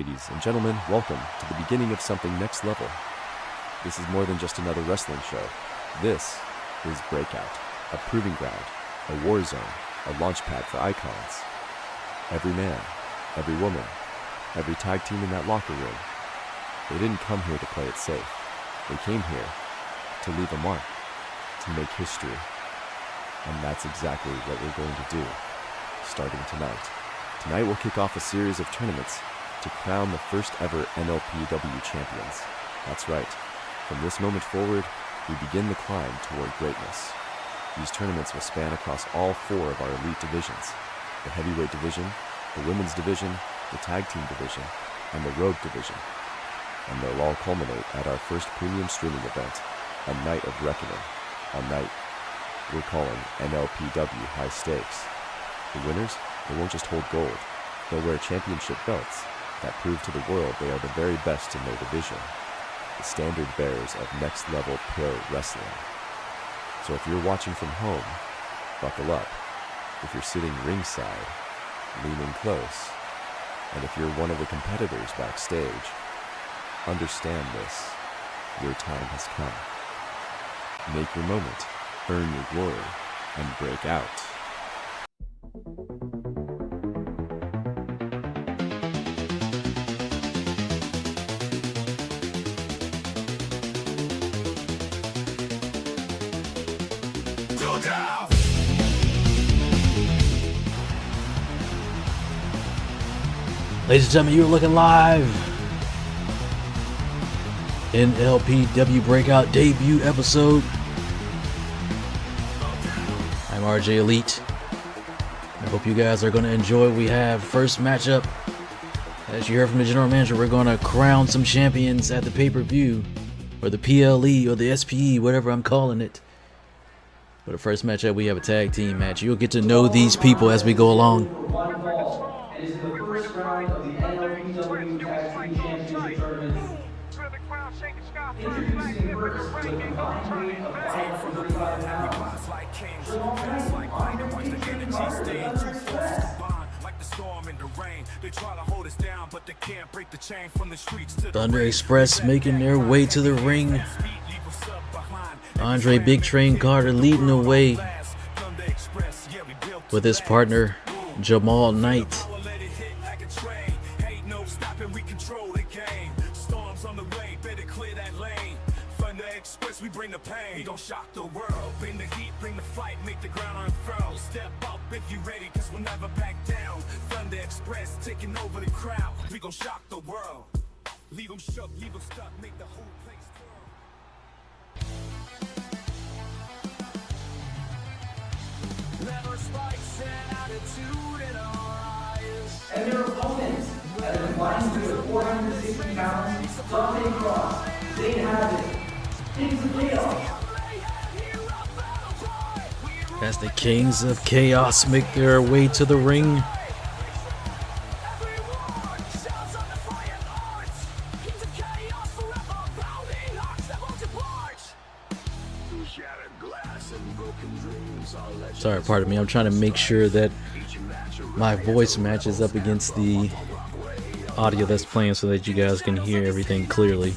Ladies and gentlemen, welcome to the beginning of something next level. This is more than just another wrestling show. This is Breakout, a proving ground, a war zone, a launch pad for icons. Every man, every woman, every tag team in that locker room. They didn't come here to play it safe. They came here to leave a mark, to make history. And that's exactly what we're going to do, starting tonight. Tonight we'll kick off a series of tournaments to crown the first ever NLPW Champions. That's right. From this moment forward, we begin the climb toward greatness. These tournaments will span across all four of our elite divisions: the heavyweight division, the women's division, the tag team division, and the rogue division. And they'll all culminate at our first premium streaming event, a night of reckoning, a night we're calling NLPW High Stakes. The winners, they won't just hold gold, they'll wear championship belts that prove to the world they are the very best in their division, the standard bearers of next-level pro wrestling. So if you're watching from home, buckle up. If you're sitting ringside, lean in close. And if you're one of the competitors backstage, understand this: your time has come. Make your moment, earn your glory, and break out. Ladies and gentlemen, you're looking live. NLPW Breakout debut episode. I'm RJ Elite. I hope you guys are going to enjoy what we have. First matchup. As you heard from the general manager, we're going to crown some champions at the pay-per-view, or the PLE, or the SPE, whatever I'm calling it. For the first matchup, we have a tag team match. You'll get to know these people as we go along. It is the first round of the NLPW Tag Team Championship Tournament. Introducing first with a combined weight of 535 pounds. Thunder Express making their way to the ring. Andre Big Train Carter leading the way with his partner Jamal Knight. We bring the pain, don't shock the world. Bring the heat, bring the fight, make the ground unfurl. Step up if you ready, cause we'll never back down. Thunder Express taking over the crowd. We gon' shock the world. Leave them shook, leave them stuck, make the whole place twirl. Never spikes and attitude in our eyes. And their opponents, at a combined weight of 460 pounds, Dante Cross, they have it. Kings of Chaos. As the Kings of Chaos make their way to the ring. Sorry, pardon me. I'm trying to make sure that my voice matches up against the audio that's playing so that you guys can hear everything clearly.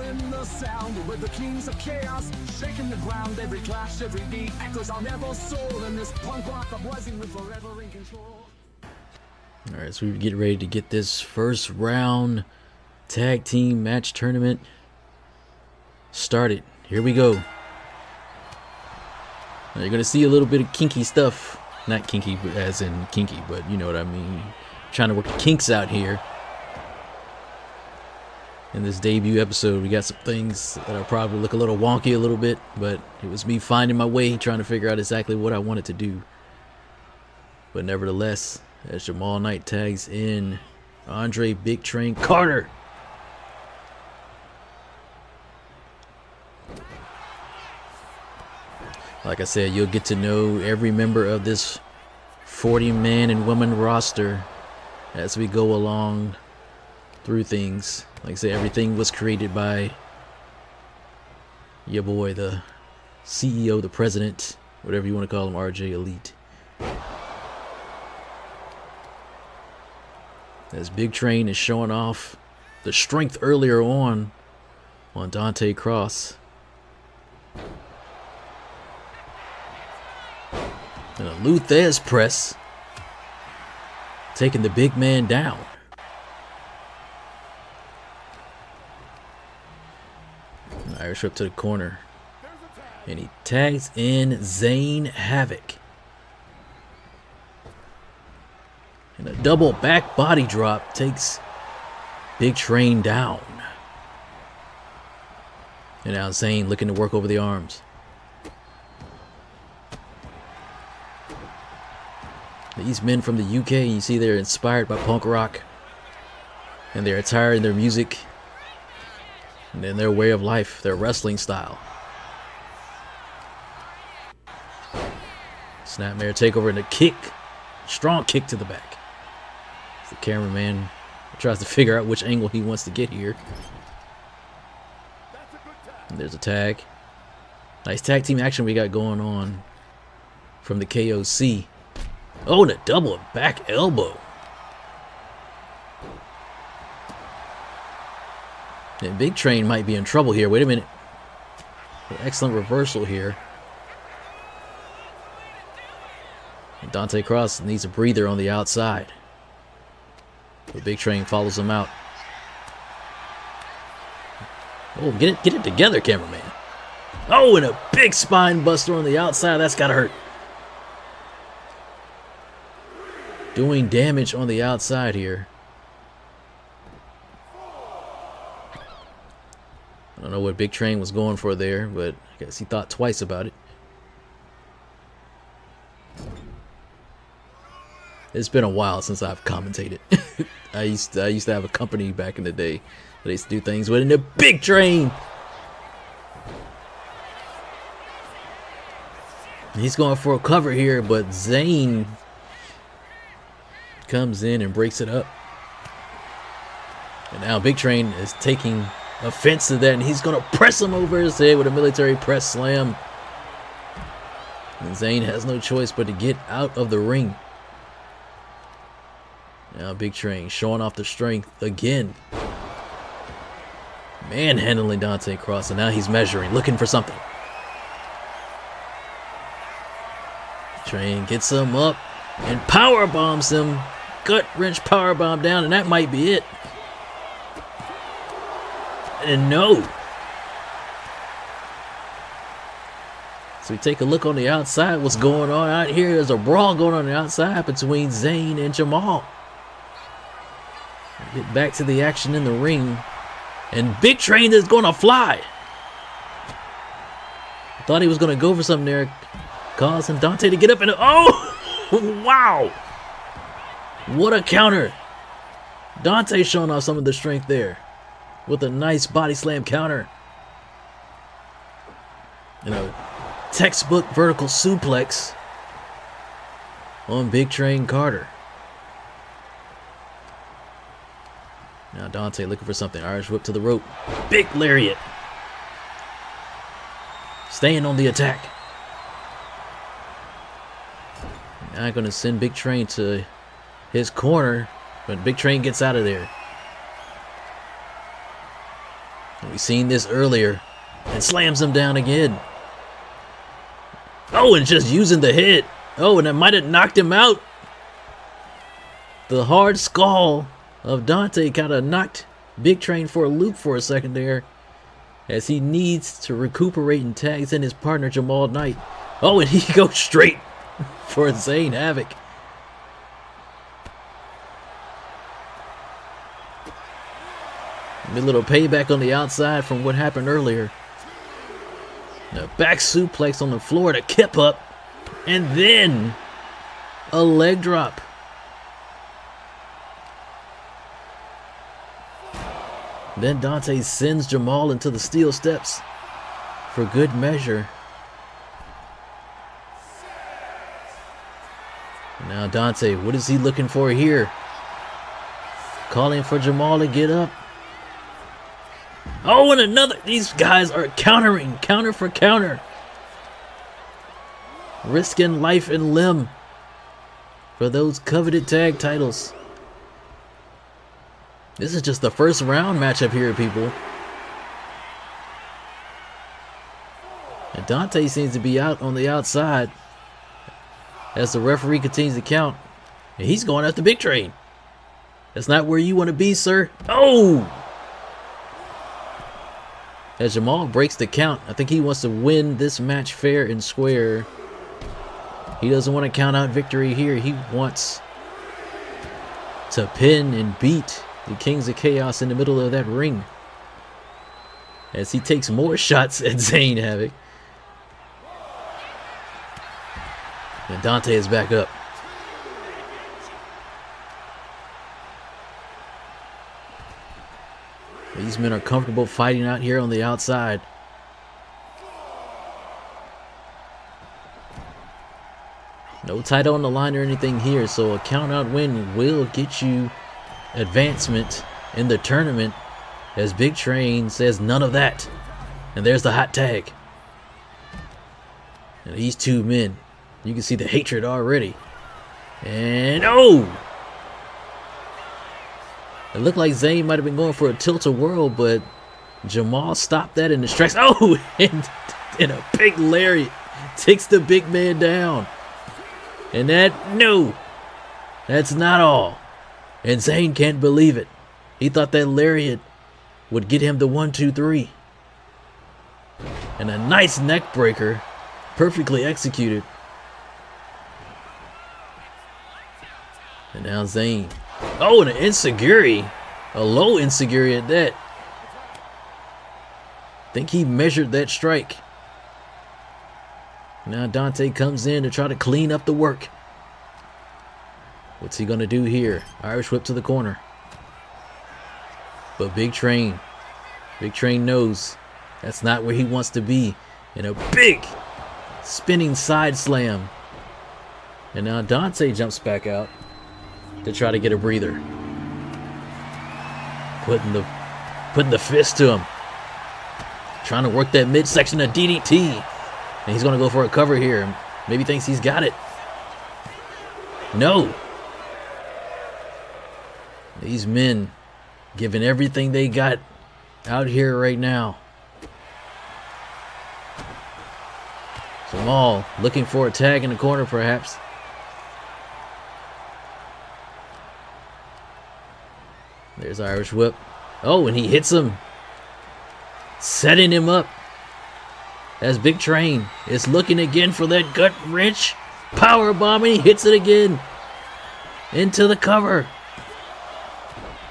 In the sound with the Kings of Chaos shaking the ground, every clash, every beat echoes on every soul in this punk rock uprising with forever in control. Alright, so we get ready to get this first round tag team match tournament started. Here we go. Now you're gonna see a little bit of kinky stuff. Not kinky as in kinky, but you know what I mean. Trying to work the kinks out here. In this debut episode, we got some things that'll probably look a little wonky a little bit, but it was me finding my way, trying to figure out exactly what I wanted to do. But nevertheless, as Jamal Knight tags in Andre Big Train Carter. Like I said, you'll get to know every member of this 40-man and woman roster as we go along through things. Like I said, everything was created by your boy, the CEO, the president, whatever you want to call him, RJ Elite. As Big Train is showing off the strength earlier on Dante Cross. And a Luthez press, taking the big man down. Irish whip to the corner. And he tags in Zane Havoc. And a double back body drop takes Big Train down. And now Zane looking to work over the arms. These men from the UK, you see they're inspired by punk rock. And their attire and their music. And then their way of life, their wrestling style. Snapmare takeover and a kick. Strong kick to the back. The cameraman tries to figure out which angle he wants to get here. And there's a tag. Nice tag team action we got going on from the KOC. Oh, and a double back elbow. And Big Train might be in trouble here. Wait a minute. An excellent reversal here. And Dante Cross needs a breather on the outside. But Big Train follows him out. Oh, get it together, cameraman. Oh, and a big spine buster on the outside. That's gotta hurt. Doing damage on the outside here. I don't know what Big Train was going for there, but I guess he thought twice about it. It's been a while since I've commentated. I used to have a company back in the day that I used to do things with, and the Big Train. He's going for a cover here, but Zane comes in and breaks it up. And now Big Train is taking offense to that, and he's going to press him over his head with a military press slam. And Zane has no choice but to get out of the ring. Now Big Train showing off the strength again. Manhandling Dante Cross, and now he's measuring, looking for something. Train gets him up and power bombs him. Gut wrench power bomb down, and that might be it. And no. So we take a look on the outside. What's going on out here? There's a brawl going on the outside between Zane and Jamal. Get back to the action in the ring. And Big Train is going to fly. Thought he was going to go for something there. Causing Dante to get up and... Oh! Wow! What a counter. Dante showing off some of the strength there. With a nice body slam counter. And a textbook vertical suplex on Big Train Carter. Now Dante looking for something. Irish whip to the rope. Big lariat. Staying on the attack. Now going to send Big Train to his corner, but Big Train gets out of there. And we've seen this earlier. And slams him down again. Oh, and just using the hit. Oh, and that might have knocked him out. The hard skull of Dante kind of knocked Big Train for a loop for a second there, as he needs to recuperate and tags in his partner Jamal Knight. Oh, and he goes straight for Zane Havoc. A little payback on the outside from what happened earlier. A back suplex on the floor to kip up, and then a leg drop. Then Dante sends Jamal into the steel steps for good measure. Now Dante, what is he looking for here? Calling for Jamal to get up. Oh, and another. These guys are countering, counter for counter. Risking life and limb for those coveted tag titles. This is just the first round matchup here, people. And Dante seems to be out on the outside as the referee continues to count. And he's going after Big Train. That's not where you want to be, sir. Oh! As Jamal breaks the count, I think he wants to win this match fair and square. He doesn't want to count out victory here. He wants to pin and beat the Kings of Chaos in the middle of that ring. As he takes more shots at Zayn Havoc. And Dante is back up. These men are comfortable fighting out here on the outside. No title on the line or anything here, so a count-out win will get you advancement in the tournament, as Big Train says none of that. And there's the hot tag. And these two men, you can see the hatred already. And oh! It looked like Zayn might have been going for a tilt-a-whirl, but Jamal stopped that in the strikes. Oh! And a big lariat takes the big man down. And that's not all. And Zayn can't believe it. He thought that lariat would get him the 1, 2, 3. And a nice neck breaker, perfectly executed. And now Zayn. Oh, and an enziguri. A low enziguri at that. Think he measured that strike. Now Dante comes in to try to clean up the work. What's he gonna do here? Irish whip to the corner. But Big Train knows that's not where he wants to be. And a big spinning side slam. And now Dante jumps back out to try to get a breather. Putting the fist to him. Trying to work that midsection of DDT. And he's going to go for a cover here. Maybe thinks he's got it. No. These men giving everything they got out here right now. Jamal looking for a tag in the corner perhaps. There's Irish whip. Oh, and he hits him. Setting him up. As Big Train is looking again for that gut wrench. Power bomb, and he hits it again. Into the cover.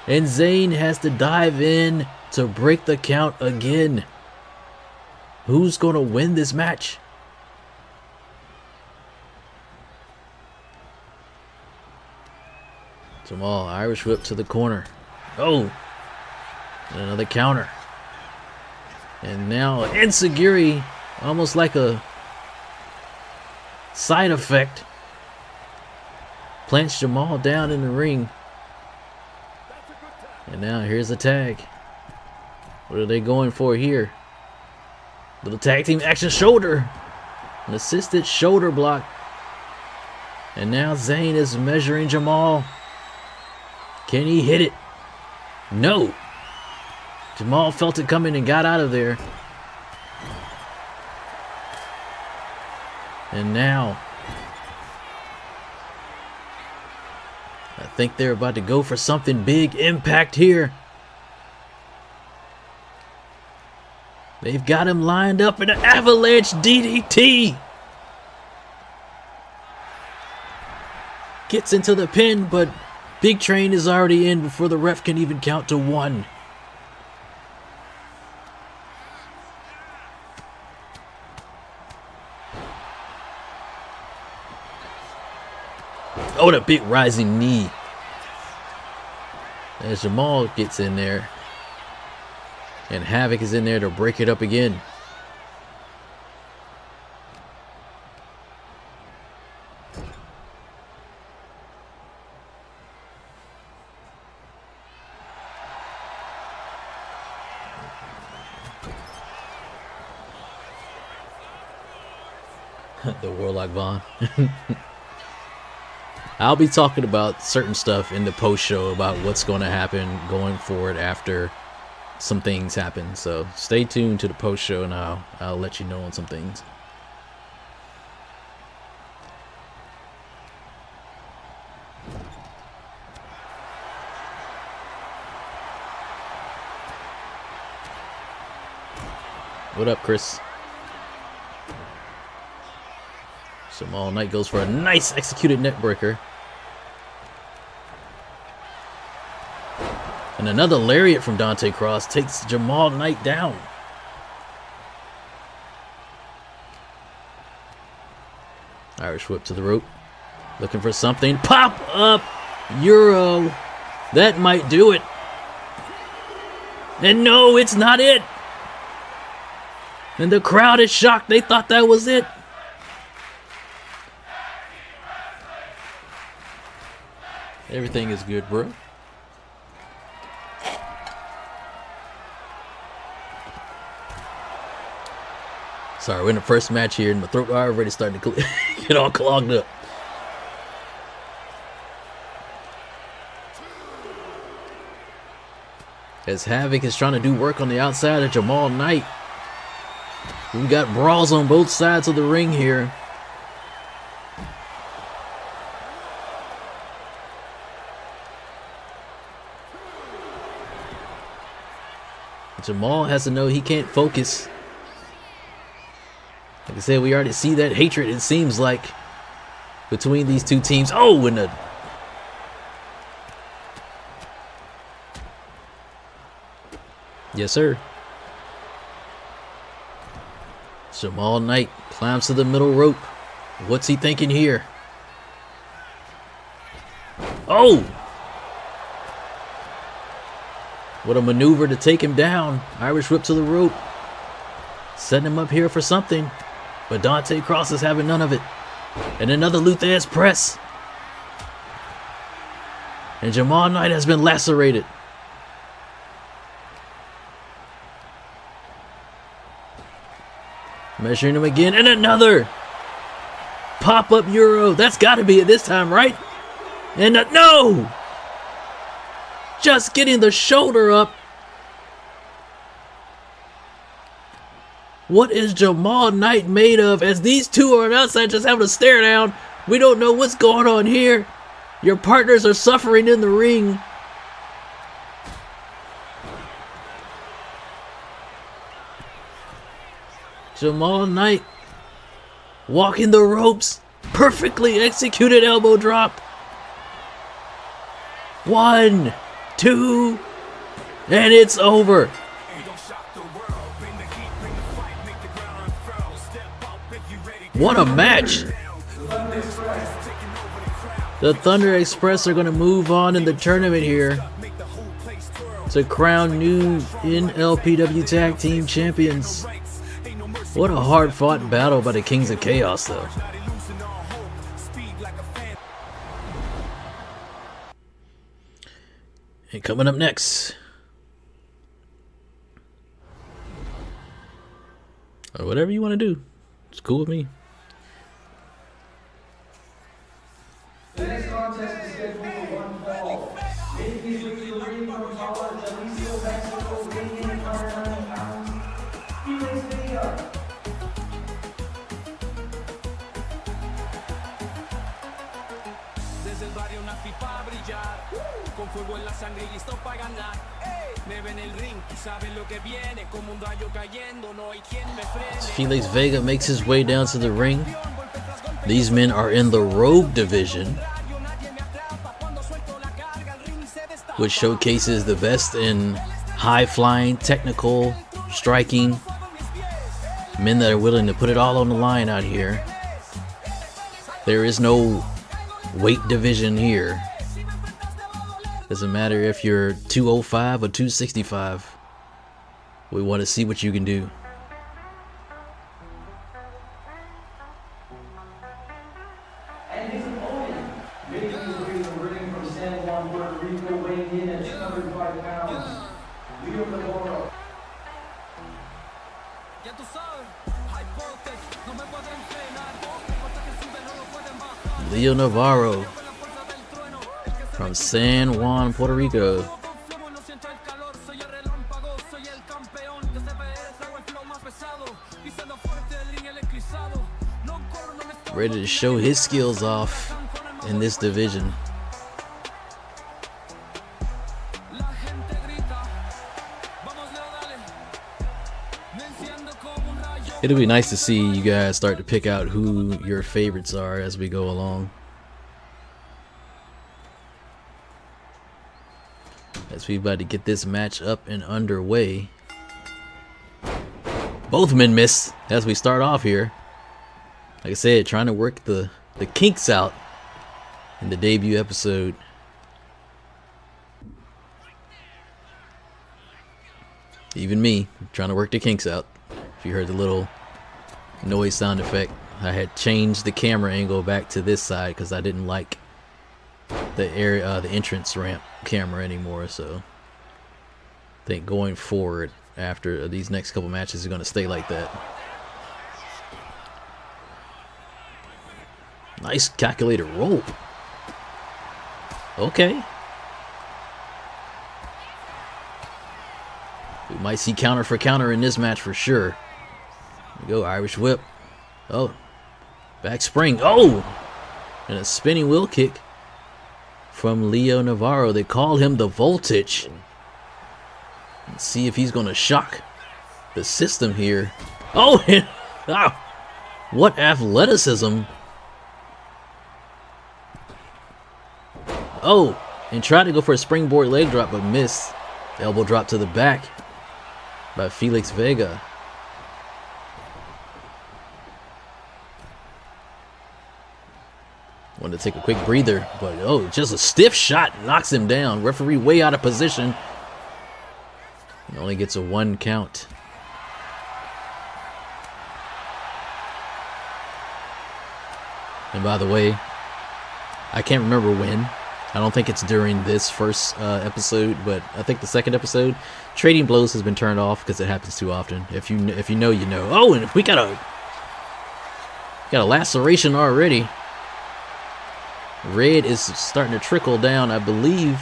And Zayn has to dive in to break the count again. Who's going to win this match? Jamal, Irish whip to the corner. Oh, and another counter. And now enziguri, almost like a side effect, plants Jamal down in the ring. And now here's a tag. What are they going for here? Little tag team action, shoulder. An assisted shoulder block. And now Zayn is measuring Jamal. Can he hit it? No. Jamal felt it coming and got out of there. And now I think they're about to go for something big. Impact here. They've got him lined up in an avalanche DDT. Gets into the pin, but Big Train is already in before the ref can even count to 1. Oh, the big rising knee. As Jamal gets in there. And Havoc is in there to break it up again. The Warlock Vaughn. I'll be talking about certain stuff in the post show about what's going to happen going forward after some things happen. So stay tuned to the post show and I'll let you know on some things. What up, Chris? Jamal Knight goes for a nice executed neck breaker. And another lariat from Dante Cross takes Jamal Knight down. Irish whip to the rope. Looking for something. Pop up Euro. That might do it. And no, it's not it. And the crowd is shocked. They thought that was it. Everything is good, bro. Sorry, we're in the first match here, and my throat already starting to get all clogged up. As Havoc is trying to do work on the outside of Jamal Knight. We've got brawls on both sides of the ring here. Jamal has to know he can't focus. Like I said, we already see that hatred, it seems like, between these two teams. Oh, and yes, sir. Jamal Knight climbs to the middle rope. What's he thinking here? Oh! What a maneuver to take him down. Irish whip to the rope. Setting him up here for something. But Dante Cross is having none of it. And another Luthez press. And Jamal Knight has been lacerated. Measuring him again. And another pop-up Euro. That's got to be it this time, right? And no! Just getting the shoulder up. What is Jamal Knight made of? As these two are on outside just having a stare down. We don't know what's going on here. Your partners are suffering in the ring. Jamal Knight walking the ropes. Perfectly executed elbow drop. 1, 2, and it's over. What a match. The Thunder Express are going to move on in the tournament here to crown new NLPW Tag Team Champions. What a hard-fought battle by the Kings of Chaos, though. And coming up next, or whatever you want to do, it's cool with me. The next contest is scheduled for one fall. Making his way to the ring from Colorado, Jalisco, Mexico, weighing in at 190 pounds, Felix Vega. Desde el barrio nací para brillar, con fuego en la sangre y listo para ganar. Me ven el ring y saben lo que viene, como un rayo cayendo, no hay quien me frene. As Felix Vega makes his way down to the ring. These men are in the Rogue division, which showcases the best in high-flying, technical, striking. Men that are willing to put it all on the line out here. There is no weight division here. Doesn't matter if you're 205 or 265. We want to see what you can do. And his opponent, making his way to the ring from San Juan, Puerto Rico, weighing in at 205 pounds, Leo Navarro. Leo Navarro from San Juan, Puerto Rico. Ready to show his skills off in this division. It'll be nice to see you guys start to pick out who your favorites are as we go along. As we about to get this match up and underway. Both men miss as we start off here. Like I said, trying to work the kinks out in the debut episode. Even me, trying to work the kinks out. If you heard the little noise sound effect, I had changed the camera angle back to this side because I didn't like the area, the entrance ramp camera anymore. So I think going forward after these next couple matches is going to stay like that. Nice calculated roll. Okay. We might see counter for counter in this match for sure. There we go, Irish whip. Oh, back spring. Oh, and a spinning wheel kick from Leo Navarro. They call him the Voltage. Let's see if he's going to shock the system here. Oh, and, wow. What athleticism. Oh, and tried to go for a springboard leg drop, but missed. Elbow drop to the back by Felix Vega. Wanted to take a quick breather, but oh, just a stiff shot knocks him down. Referee way out of position. And only gets a 1 count. And by the way, I can't remember when. I don't think it's during this first episode, but I think the second episode, trading blows has been turned off because it happens too often. If you know, you know. Oh, and we got a laceration already. Red is starting to trickle down, I believe,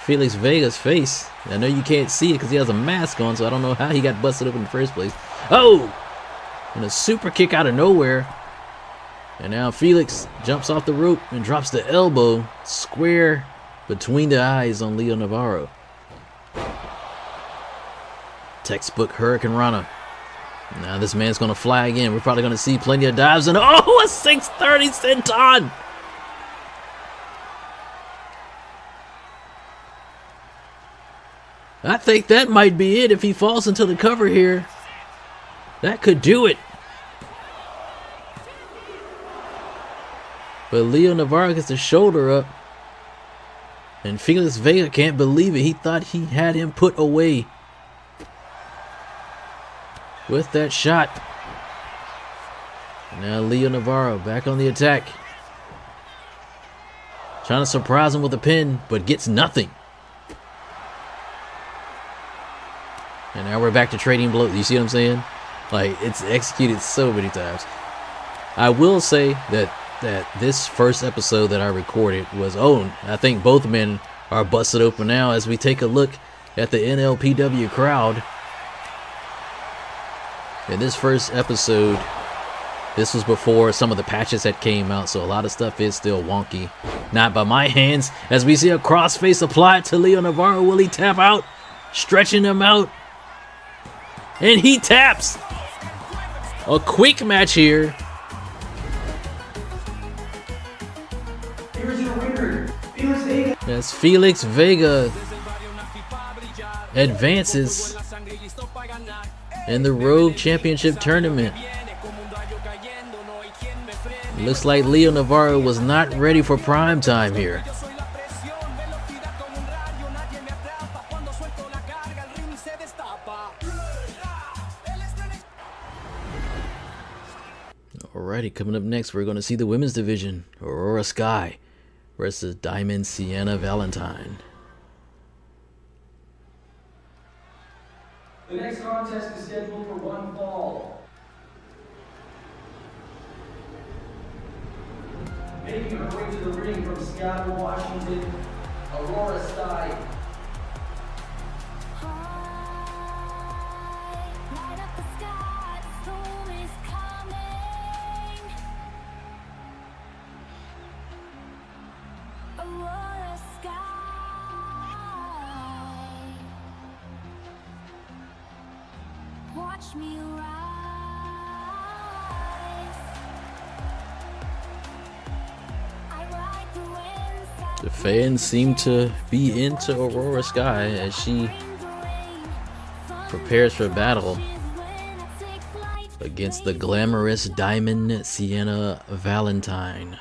Felix Vega's face. I know you can't see it because he has a mask on, so I don't know how he got busted up in the first place. Oh, and a super kick out of nowhere. And now Felix jumps off the rope and drops the elbow square between the eyes on Leo Navarro. Textbook Hurricane Rana. Now this man's going to fly again. We're probably going to see plenty of dives. And oh, a 630 senton! I think that might be it if he falls into the cover here. That could do it. But Leo Navarro gets the shoulder up. And Felix Vega can't believe it. He thought he had him put away with that shot. And now Leo Navarro back on the attack. Trying to surprise him with a pin, but gets nothing. And now we're back to trading blows. You see what I'm saying? Like, it's executed so many times. I will say that this first episode that I recorded was owned. I think both men are busted open now as we take a look at the NLPW crowd. In this first episode, this was before some of the patches had came out, so a lot of stuff is still wonky. Not by my hands, as we see a crossface applied to Leo Navarro. Will he tap out? Stretching him out. And he taps. A quick match here. Here's your winner, Felix Vega. As Felix Vega advances in the Rogue Championship Tournament. Looks like Leo Navarro was not ready for prime time here. Alrighty, coming up next, we're going to see the women's division. Aurora Sky versus Diamond Sienna Valentine. The next contest is scheduled for one fall. Making her way to the ring from Seattle, Washington, Aurora Sky. Light up the sky, the storm is coming. Aurora sky, watch me rise. I ride the winds. The fans seem to be into Aurora Sky as she prepares for battle against the glamorous Diamond Sienna Valentine.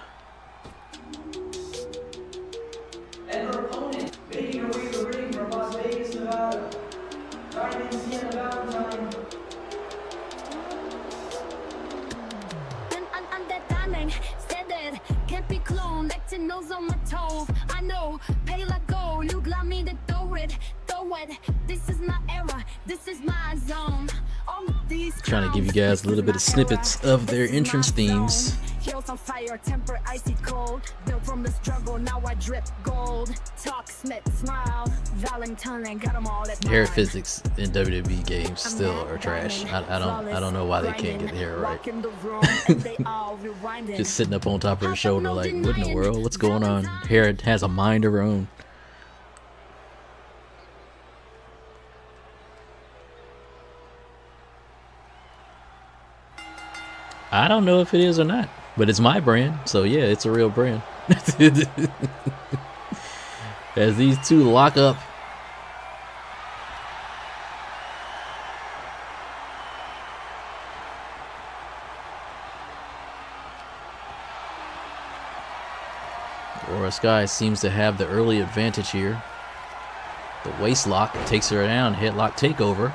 And her opponent, making her way to the ring from Las Vegas, Nevada, Diamond Sienna Valentine. I'm that diamond, said that can't be cloned. Like to nose on my toes. I know, pay like gold. You got me to throw it, throw it. This is my era, this is my zone. All of these Trying to give you guys a little bit of snippets of their entrance themes. Heels on fire, temper icy cold. Built from the struggle, now I drip gold. Talk, smith, smile. Valentine, I got them all at Hair mine. physics in WWE games still are trash. I don't know why they can't get the hair right. Just sitting up on top of her shoulder like, what in the world? What's going on? Hair has a mind of her own. I don't know if it is or not, but it's my brand, so yeah, it's a real brand. As these two lock up. Aurora Sky seems to have the early advantage here. The waist lock takes her down, headlock takeover.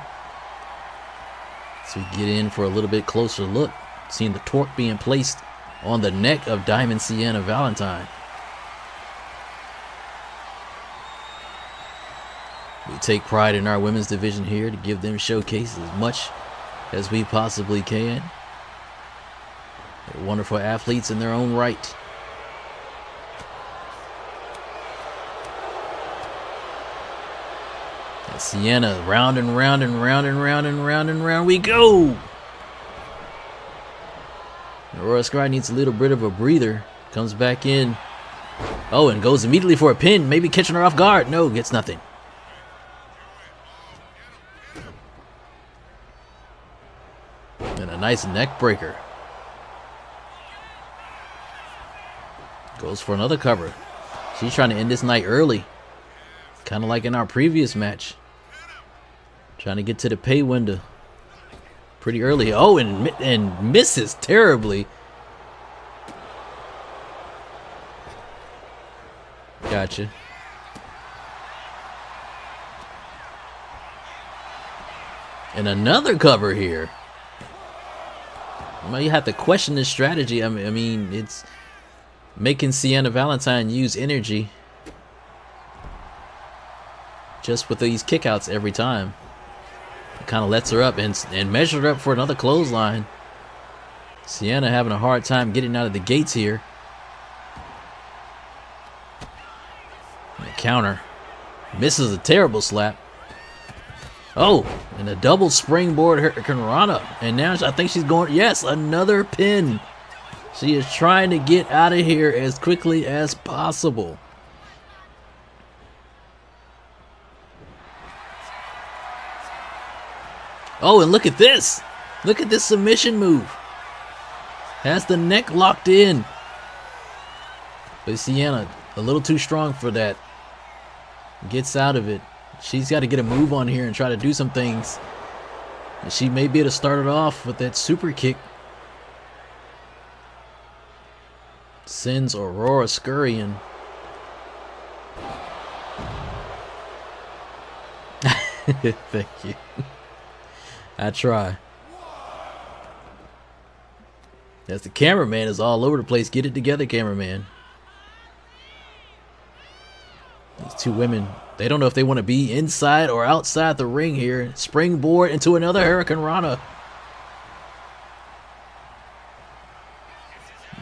So we get in for a little bit closer look. Seeing the torque being placed on the neck of Diamond Sienna Valentine. We take pride in our women's division here to give them showcase as much as we possibly can. They're wonderful athletes in their own right. And Sienna, round and round and round and round and round and round we go! Aurora Sky needs a little bit of a breather. Comes back in. Oh, and goes immediately for a pin. Maybe catching her off guard. No, gets nothing. And a nice neck breaker. Goes for another cover. She's trying to end this night early. Kind of like in our previous match. Trying to get to the pay window pretty early. Oh, and misses terribly. Gotcha. And another cover here. Well, you have to question this strategy. I mean, it's making Sienna Valentine use energy just with these kickouts every time. Kind of lets her up and measured up for another clothesline. Sienna having a hard time getting out of the gates here. And a counter. Misses a terrible slap. Oh, and a double springboard Hurricanrana. And now I think she's going, yes, another pin. She is trying to get out of here as quickly as possible. Oh, and look at this. Look at this submission move. Has the neck locked in. But Sienna, a little too strong for that. Gets out of it. She's got to get a move on here and try to do some things. And she may be able to start it off with that super kick. Sends Aurora scurrying. Thank you. I try. As the cameraman is all over the place. Get it together, cameraman. These two women, they don't know if they want to be inside or outside the ring here. Springboard into another Hurricane Rana.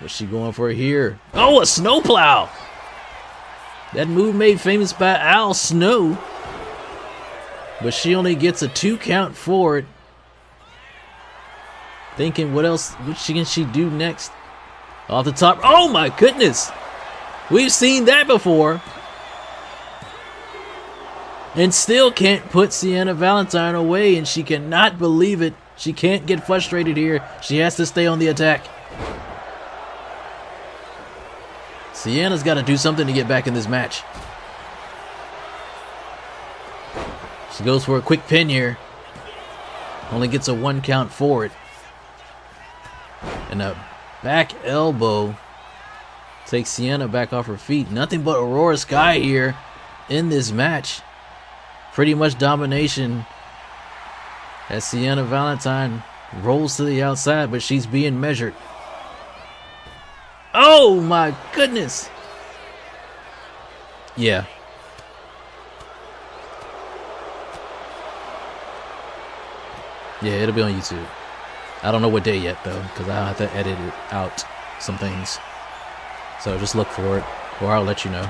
What's she going for here? Oh, a snowplow! That move made famous by Al Snow. But she only gets a 2 count for it. Thinking what can she do next? Off the top. Oh my goodness! We've seen that before. And still can't put Sienna Valentine away, and she cannot believe it. She can't get frustrated here. She has to stay on the attack. Sienna's got to do something to get back in this match. She goes for a quick pin here. Only gets a 1 count for it. And a back elbow takes Sienna back off her feet. Nothing but Aurora Sky here in this match. Pretty much domination as Sienna Valentine rolls to the outside, but she's being measured. Oh my goodness! Yeah. Yeah, it'll be on YouTube. I don't know what day yet though, because I have to edit it out some things. So just look for it, or I'll let you know.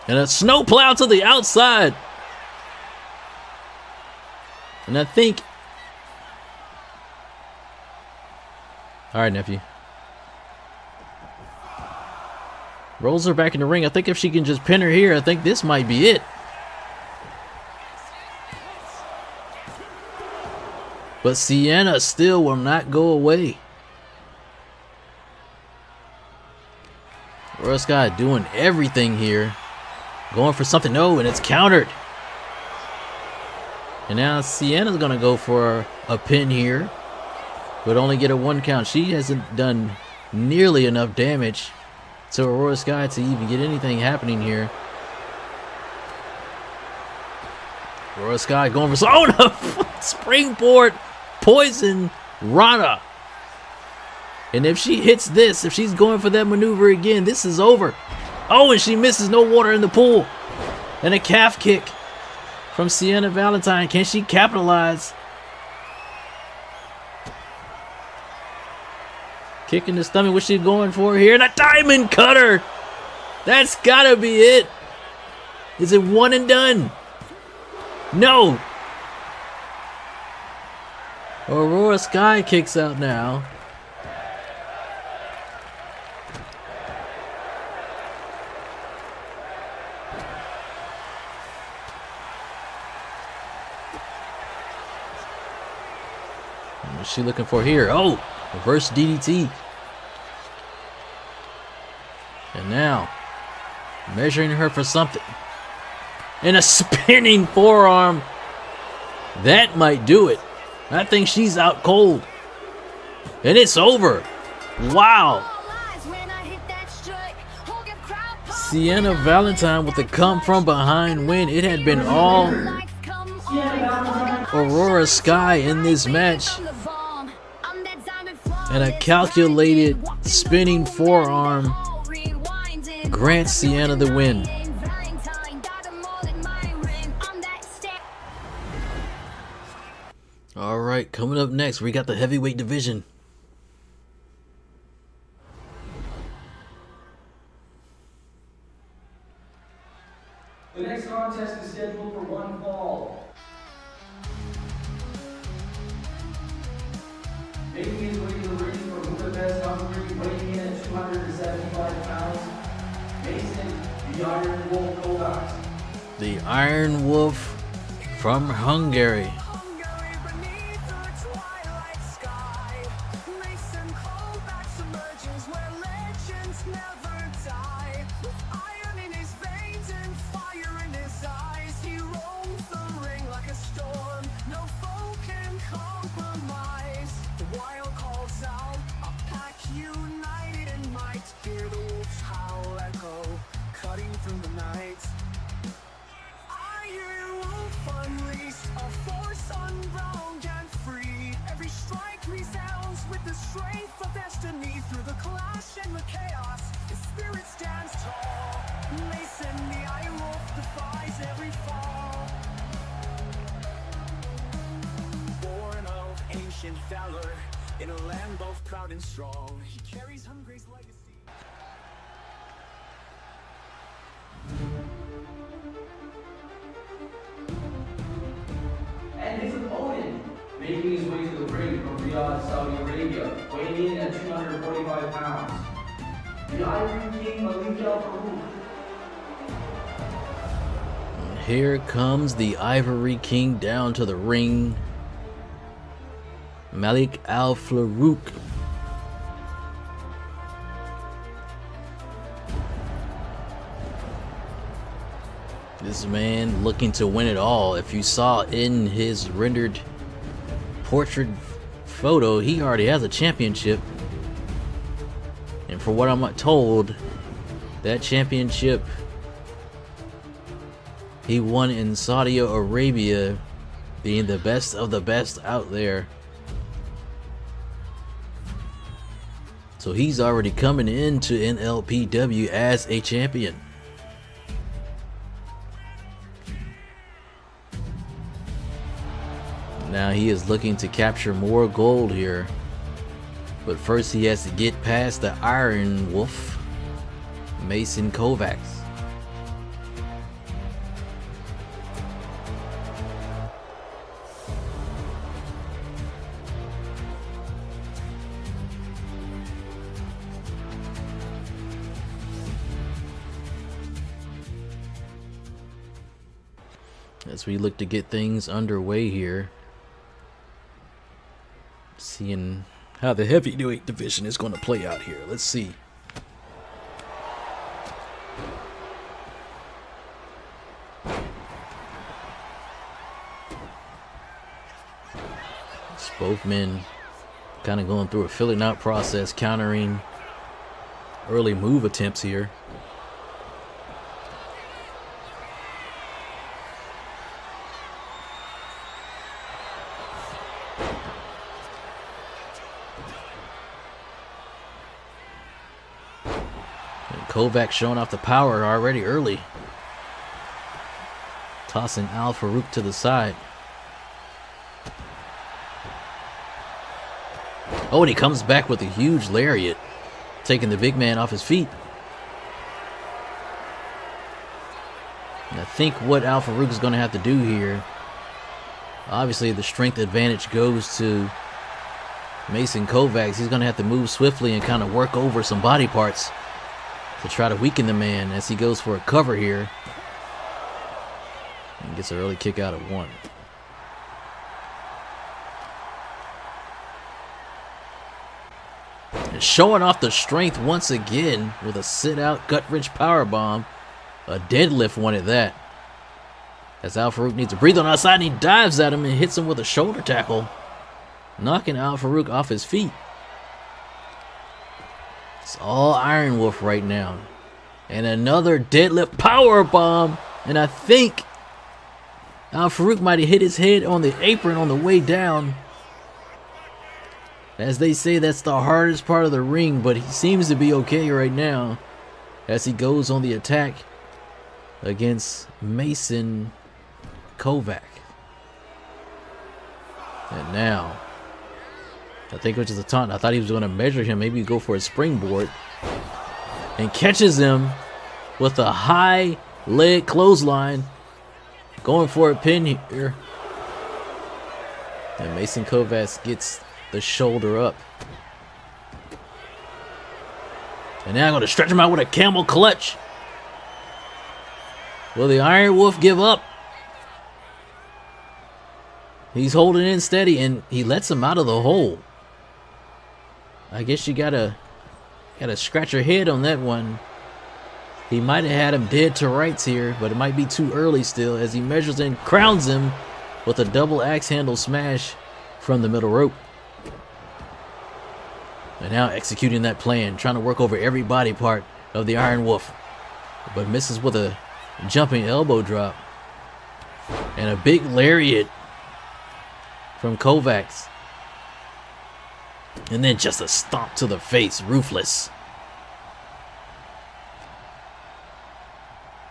And a snowplow to the outside. And I think... Alright, nephew. Rolls her back in the ring. I think if she can just pin her here, I think this might be it. But Sienna still will not go away. Aurora Sky doing everything here. Going for something. No, and it's countered. And now Sienna's going to go for a pin here. But only get a 1 count. She hasn't done nearly enough damage to Aurora Sky to even get anything happening here. Aurora Sky going for... Oh no! Springboard poison Rana. And if she hits this, if she's going for that maneuver again, this is over. Oh, and she misses. No water in the pool. And a calf kick from Sienna Valentine. Can she capitalize? Kick in the stomach. What's she going for here? And a diamond cutter. That's gotta be it. Is it one and done? No. Aurora Sky kicks out now. What's she looking for here? Oh, reverse DDT. And now, measuring her for something. And a spinning forearm. That might do it. I think she's out cold. And it's over. Wow. Sienna Valentine with the come from behind win. It had been all Aurora Sky in this match. And a calculated spinning forearm grants Sienna the win. Alright, coming up next, we got the heavyweight division. The next contest is scheduled for one fall. Making his way to the ring from Budapest, Hungary, weighing in at 275 pounds, Mason, the Iron Wolf Kovacs. The Iron Wolf from Hungary. ancient valor in a land both proud and strong. He carries Hungary's legacy. And his opponent, making his way to the ring from Riyadh, Saudi Arabia, weighing in at 245 pounds, the Ivory King Malik Al Farouk. Here comes the Ivory King down to the ring. Malik Al Farouk. This man looking to win it all. If you saw in his rendered portrait photo, he already has a championship. And for what I'm told, that championship he won in Saudi Arabia, being the best of the best out there. So he's already coming into NLPW as a champion. Now he is looking to capture more gold here. But first he has to get past the Iron Wolf, Mason Kovacs. As we look to get things underway here, seeing how the heavyweight division is going to play out here. Let's see. It's both men kind of going through a filling out process, countering early move attempts here. Kovac showing off the power already early. Tossing Al Farouk to the side. Oh, and he comes back with a huge lariat, taking the big man off his feet. And I think what Al Farouk is going to have to do here, obviously the strength advantage goes to Mason Kovacs. He's going to have to move swiftly and kind of work over some body parts to try to weaken the man as he goes for a cover here. And gets an early kick out at one. And showing off the strength once again with a sit-out gut-wrench powerbomb. A deadlift one at that. As Al Farouk needs to breathe on outside, and he dives at him and hits him with a shoulder tackle, knocking Al Farouk off his feet. It's all Iron Wolf right now. And another deadlift power bomb. And I think Al Farouk might have hit his head on the apron on the way down. As they say, that's the hardest part of the ring, but he seems to be okay right now as he goes on the attack against Mason Kovac. And now, I think which is a taunt. I thought he was going to measure him, maybe go for a springboard, and catches him with a high leg clothesline, going for a pin here. And Mason Kovac gets the shoulder up. And now I'm going to stretch him out with a camel clutch. Will the Iron Wolf give up? He's holding in steady, and he lets him out of the hole. I guess you gotta scratch your head on that one. He might have had him dead to rights here, but it might be too early still as he measures and crowns him with a double axe handle smash from the middle rope. And now executing that plan, trying to work over every body part of the Iron Wolf, but misses with a jumping elbow drop. And a big lariat from Kovacs. And then just a stomp to the face, ruthless.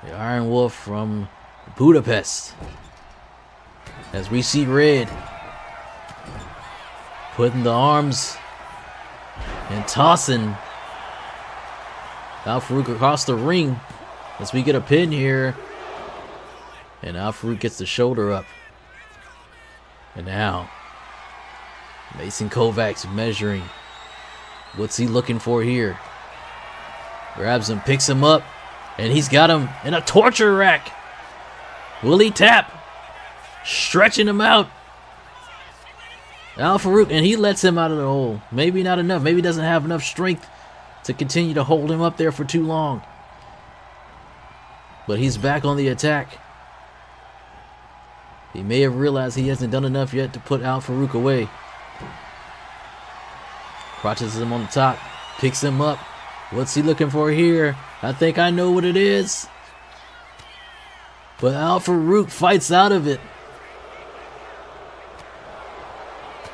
The Iron Wolf from Budapest. As we see red. Putting the arms and tossing Al Farouk across the ring as we get a pin here. And Al Farouk gets the shoulder up. And now Mason Kovacs measuring. What's he looking for here? Grabs him, picks him up, and he's got him in a torture rack. Will he tap? Stretching him out. Al Farouk, and he lets him out of the hole. Maybe not enough. Maybe he doesn't have enough strength to continue to hold him up there for too long. But he's back on the attack. He may have realized he hasn't done enough yet to put Al Farouk away. Crotches him on the top, picks him up. What's he looking for here? I think I know what it is. But Al Farouk fights out of it.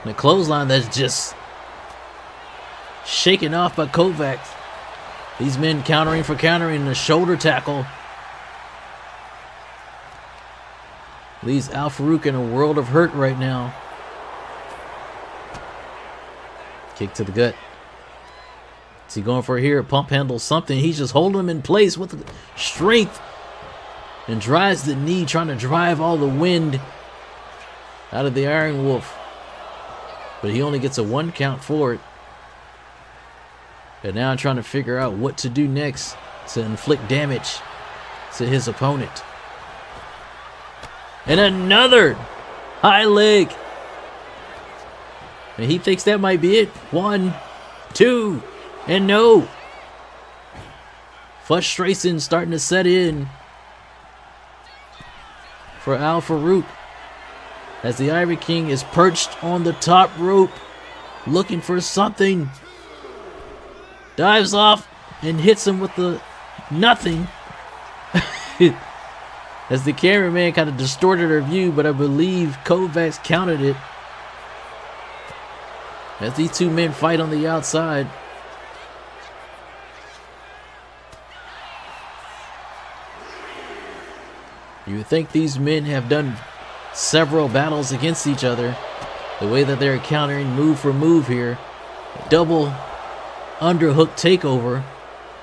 The clothesline that's just shaken off by Kovacs. These men countering for countering. The shoulder tackle leaves Al Farouk in a world of hurt right now. Kick to the gut. What's he going for here? Pump handle, something. He's just holding him in place with strength and drives the knee, trying to drive all the wind out of the Iron Wolf. But he only gets a 1 count for it. And now I'm trying to figure out what to do next to inflict damage to his opponent. And another high leg. And he thinks that might be it. 1, 2, and no. Frustration starting to set in for Al Farouk as the Ivory King is perched on the top rope looking for something. Dives off and hits him with the nothing. As the cameraman kind of distorted our view, but I believe Kovacs counted it. As these two men fight on the outside. You would think these men have done several battles against each other. The way that they're countering move for move here. Double underhook takeover.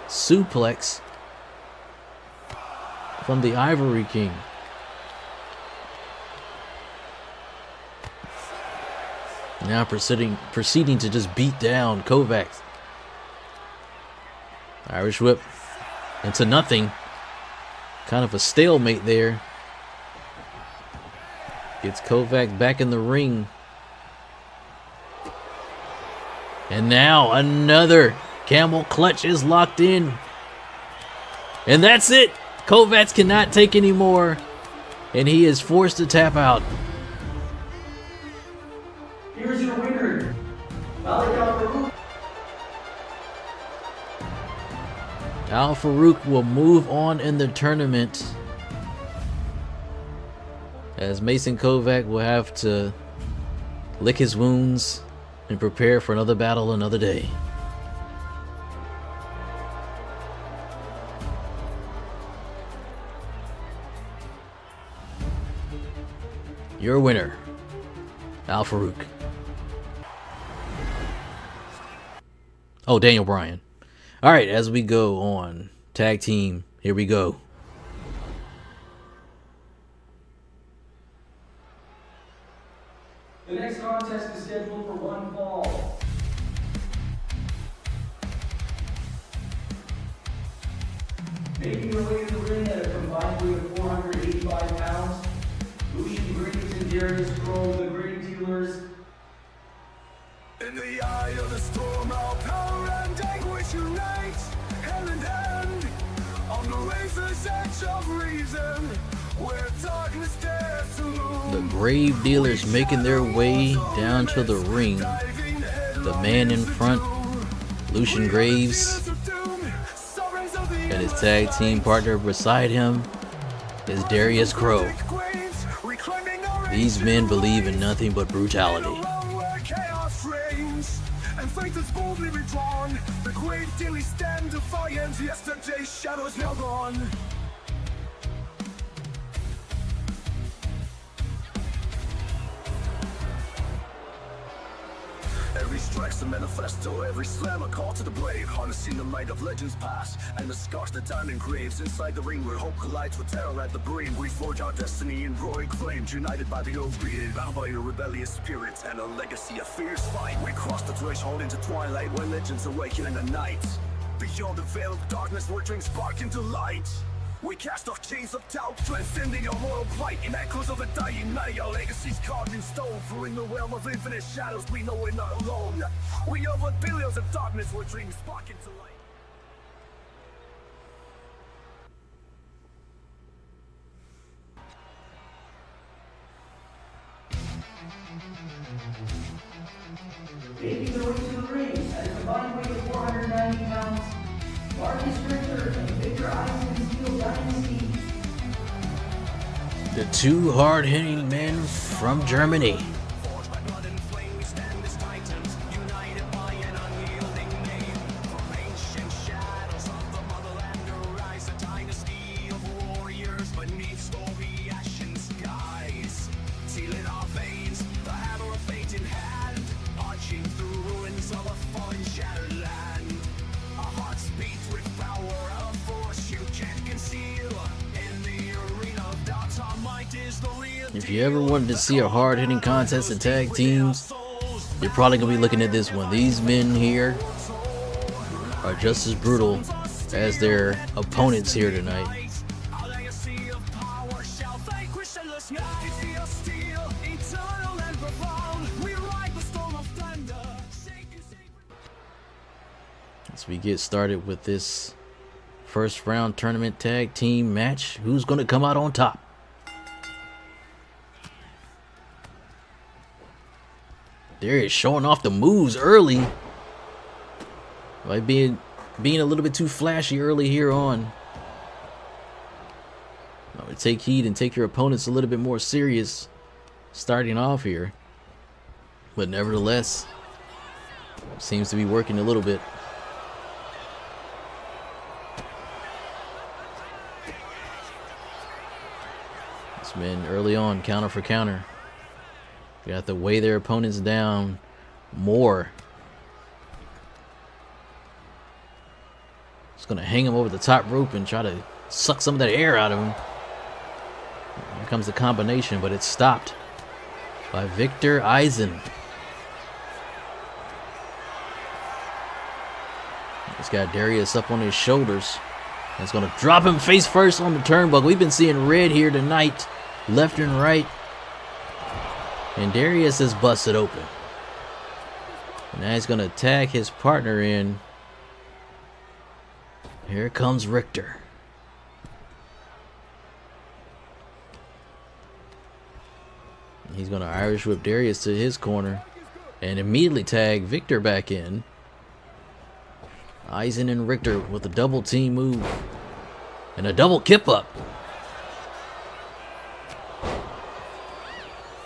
Suplex from the Ivory King. Now proceeding to just beat down Kovacs. Irish whip into nothing. Kind of a stalemate there. Gets Kovacs back in the ring. And now another camel clutch is locked in. And that's it. Kovacs cannot take any more. And he is forced to tap out. Here's your winner, Malik Al Farouk. Al Farouk will move on in the tournament, as Mason Kovacs will have to lick his wounds and prepare for another battle another day. Your winner, Al Farouk. Oh, Daniel Bryan. All right, as we go on tag team, here we go. The next contest is scheduled for one fall. Making their way to the ring at a combined weight of 485 pounds, Lucian Graves and Darius Kroll, the Grave Dealers. In the eye of the storm, our power and anguish unite, hand in hand, on the razor's edge of reason, where darkness dares to loom. The Grave Dealers making their way down to the ring. The man in front, Lucian Graves, and his tag team partner beside him is Darius Kroll. These men believe in nothing but brutality. And faith is boldly withdrawn. The great daily stand defiant. Yesterday's shadows now gone. manifesto. Every slam a call to the brave, harnessing the might of legends past and the scars that time engraves. Inside the ring where hope collides with terror at the brain, we forge our destiny in roaring flames, united by the oath created, bound by a rebellious spirit and a legacy of fierce fight. We cross the threshold into twilight where legends awaken in the night. Beyond the veil of darkness where dreams spark into light. We cast off chains of doubt, transcending our moral plight. In echoes of a dying night, our legacy's carved in stone. For in the realm of infinite shadows, we know we're not alone. We are but billions of darkness where dreams spark into light. Making their way to the ring at a combined weight of 490 pounds, Marcus Richter and Victor Eisen Steel Dynasty. The two hard-hitting men from Germany. Forged by blood and flame, we stand as titans, united by an unyielding name. From ancient shadows of the motherland arise a dynasty of warriors beneath stormy ashen skies. Sealing our veins, the hammer of fate in hand, marching through ruins of a fallen shattered land. Our hearts beat with power of force you can't conceal. In the arena of doubt, our might is the real. If you ever wanted to see a hard-hitting contest of tag teams, you're probably going to be looking at this one. These men here are just as brutal as their opponents here tonight. Our legacy of power shall vanquish endless night. Feel steel, eternal and profound. We ride the storm of thunder. Shaking sacred. As we get started with this first round tournament tag team match, who's going to come out on top? There is showing off the moves early. By being a little bit too flashy early here on. I would take heed and take your opponents a little bit more serious starting off here. But nevertheless, seems to be working a little bit. This man early on, counter for counter. You have to weigh their opponents down more. Just gonna hang him over the top rope and try to suck some of that air out of him. Here comes the combination, but it's stopped by Victor Eisen. He's got Darius up on his shoulders. He's gonna drop him face first on the turnbuckle. We've been seeing red here tonight, left and right. And Darius is busted open. And now he's going to tag his partner in. Here comes Richter. He's going to Irish whip Darius to his corner. And immediately tag Victor back in. Eisen and Richter with a double team move. And a double kip up.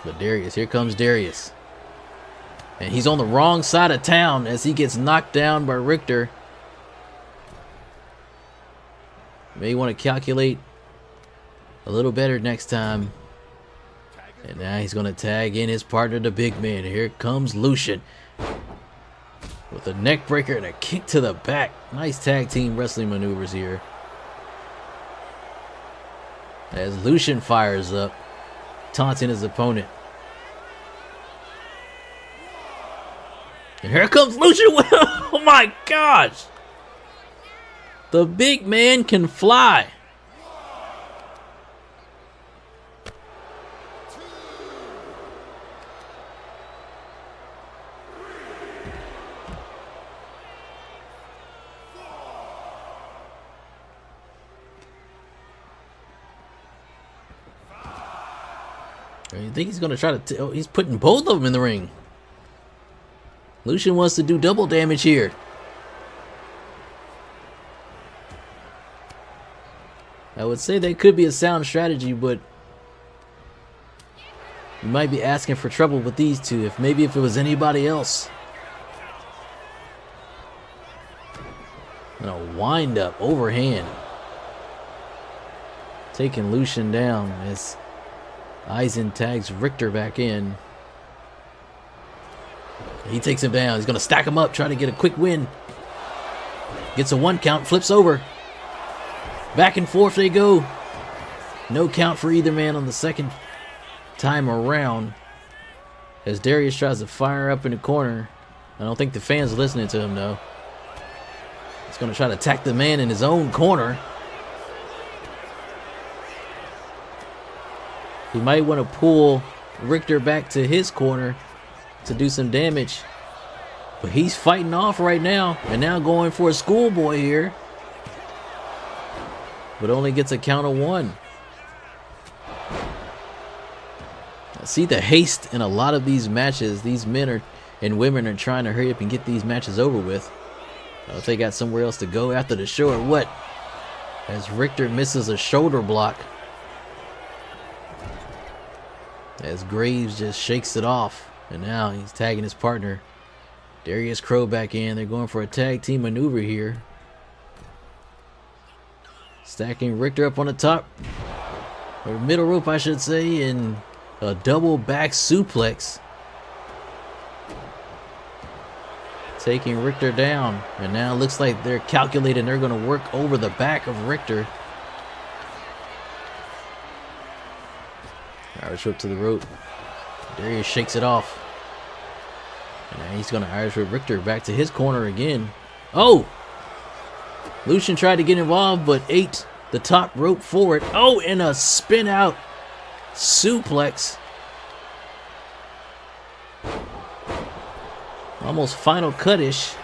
But Darius, here comes Darius. And he's on the wrong side of town as he gets knocked down by Richter. May want to calculate a little better next time. And now he's going to tag in his partner, the big man. Here comes Lucian. With a neck breaker and a kick to the back. Nice tag team wrestling maneuvers here. As Lucian fires up, taunting his opponent. And here comes Lucian. Oh my gosh. The big man can fly. I think he's going to try to... he's putting both of them in the ring. Lucian wants to do double damage here. I would say that could be a sound strategy, but you might be asking for trouble with these two. Maybe if it was anybody else. And a wind up overhand. Taking Lucian down as Eisen tags Richter back in. He takes him down. He's going to stack him up, try to get a quick win. Gets a 1 count, flips over. Back and forth they go. No count for either man on the second time around. As Darius tries to fire up in the corner. I don't think the fans are listening to him, though. He's going to try to attack the man in his own corner. He might want to pull Richter back to his corner to do some damage. But he's fighting off right now. And now going for a schoolboy here. But only gets a count of 1. I see the haste in a lot of these matches. These men and women are trying to hurry up and get these matches over with. If they got somewhere else to go after the show or what. As Richter misses a shoulder block. As Graves just shakes it off. And now he's tagging his partner. Darius Crow back in. They're going for a tag team maneuver here. Stacking Richter up on the top. Or middle rope, I should say. And a double back suplex. Taking Richter down. And now it looks like they're calculating. They're going to work over the back of Richter. Irish whip to the rope. Darius shakes it off. And now he's going to Irish whip Richter back to his corner again. Oh! Lucian tried to get involved, but ate the top rope forward. Oh, and a spin out suplex. Almost Final Cut-ish.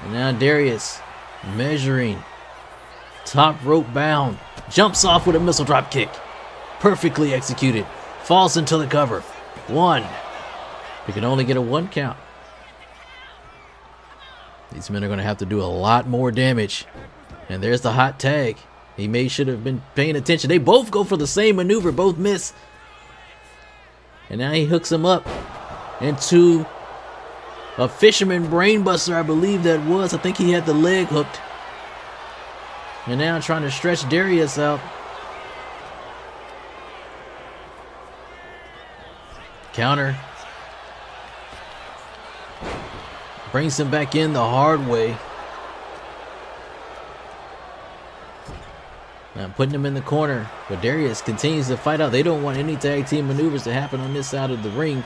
And now Darius measuring. Top rope bound. Jumps off with a missile drop kick. Perfectly executed. Falls into the cover. 1. He can only get a 1 count. These men are going to have to do a lot more damage. And there's the hot tag. He should have been paying attention. They both go for the same maneuver. Both miss. And now he hooks him up into a fisherman brainbuster, I believe that was. I think he had the leg hooked. And now trying to stretch Darius out. Counter. Brings him back in the hard way. Now putting him in the corner. But Darius continues to fight out. They don't want any tag team maneuvers to happen on this side of the ring.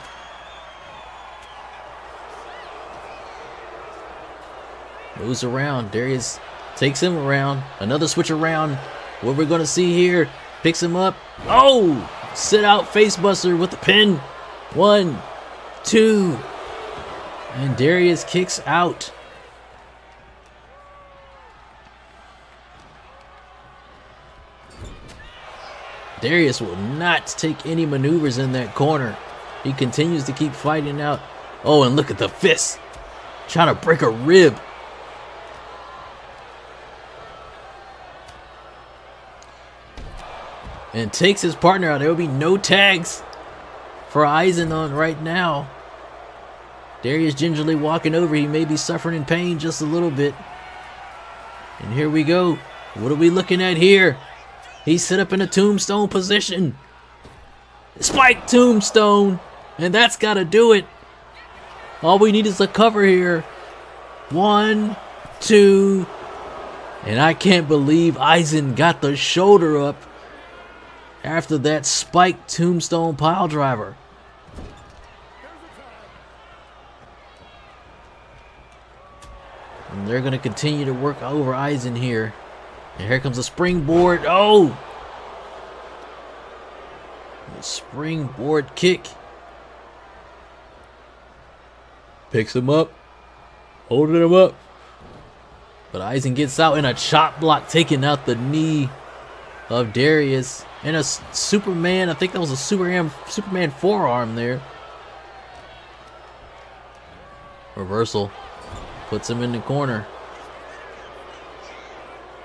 Moves around. Darius takes him around. Another switch around. What we're going to see here. Picks him up. Oh! Sit out facebuster with the pin. 1, 2. And Darius kicks out. Darius will not take any maneuvers in that corner. He continues to keep fighting out. Oh, and look at the fist. Trying to break a rib. And takes his partner out. There will be no tags for Eisen on right now. Darius gingerly walking over. He may be suffering in pain just a little bit. And here we go. What are we looking at here? He's set up in a tombstone position. Spike tombstone. And that's got to do it. All we need is a cover here. 1, 2. And I can't believe Eisen got the shoulder up after that spike tombstone pile driver. And they're going to continue to work over Eisen here. And here comes a springboard. Oh! A springboard kick. Picks him up. Holding him up. But Eisen gets out in a chop block, taking out the knee of Darius. And a Superman, I think that was a Superman forearm there. Reversal. Puts him in the corner.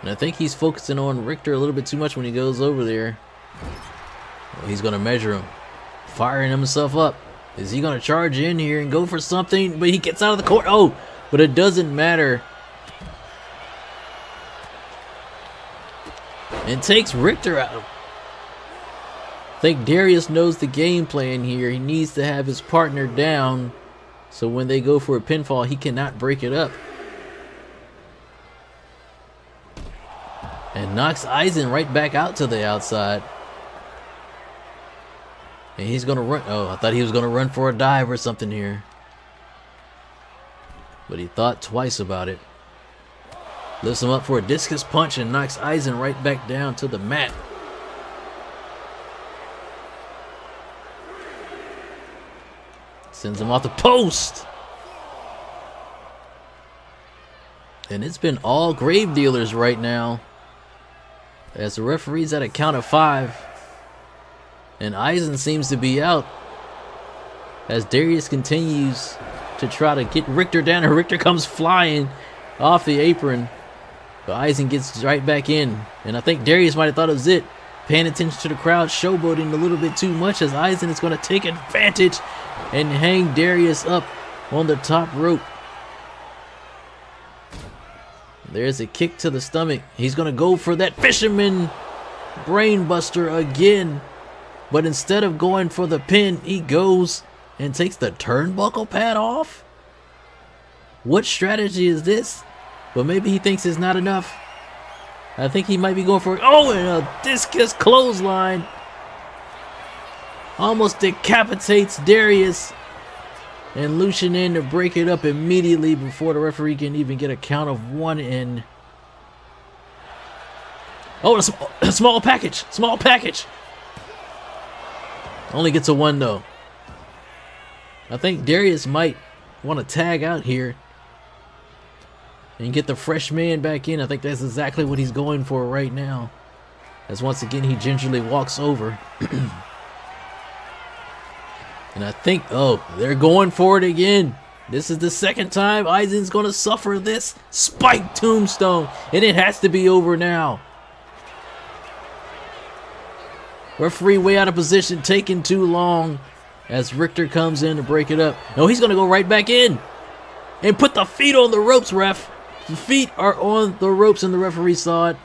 And I think he's focusing on Richter a little bit too much when he goes over there. Well, he's going to measure him. Firing himself up. Is he going to charge in here and go for something? But he gets out of the corner. Oh, but it doesn't matter. And takes Richter out. I think Darius knows the game plan here. He needs to have his partner down, so when they go for a pinfall, he cannot break it up. And knocks Eisen right back out to the outside. And he's gonna run. Oh, I thought he was gonna run for a dive or something here. But he thought twice about it. Lifts him up for a discus punch and knocks Eisen right back down to the mat. Sends him off the post. And it's been all grave dealers right now, as the referee's at a count of 5. And Eisen seems to be out, as Darius continues to try to get Richter down, and Richter comes flying off the apron. But Eisen gets right back in, and I think Darius might have thought it was it. Paying attention to the crowd, showboating a little bit too much, as Eisen is going to take advantage and hang Darius up on the top rope. There's a kick to the stomach. He's going to go for that fisherman brainbuster again. But instead of going for the pin, he goes and takes the turnbuckle pad off. What strategy is this? But maybe he thinks it's not enough. I think he might be going for, oh, and a discus clothesline. Almost decapitates Darius. And Lucian in to break it up immediately before the referee can even get a count of 1 in. Oh, a small package. Small package. Only gets a 1 though. I think Darius might want to tag out here and get the fresh man back in. I think that's exactly what he's going for right now. As once again he gingerly walks over. And I think, oh, they're going for it again. This is the second time Eisen's going to suffer this spike tombstone. And it has to be over now. Referee way out of position, taking too long as Richter comes in to break it up. No, he's going to go right back in and put the feet on the ropes, ref. The feet are on the ropes and the referee saw it.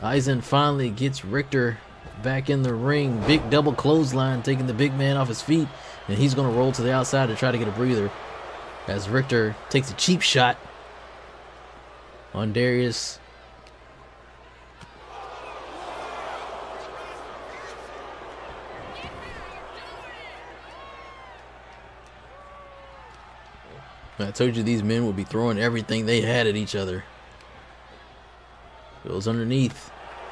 Eisen finally gets Richter back in the ring. Big double clothesline, taking the big man off his feet. And he's going to roll to the outside to try to get a breather, as Richter takes a cheap shot on Darius. I told you these men would be throwing everything they had at each other. Goes underneath,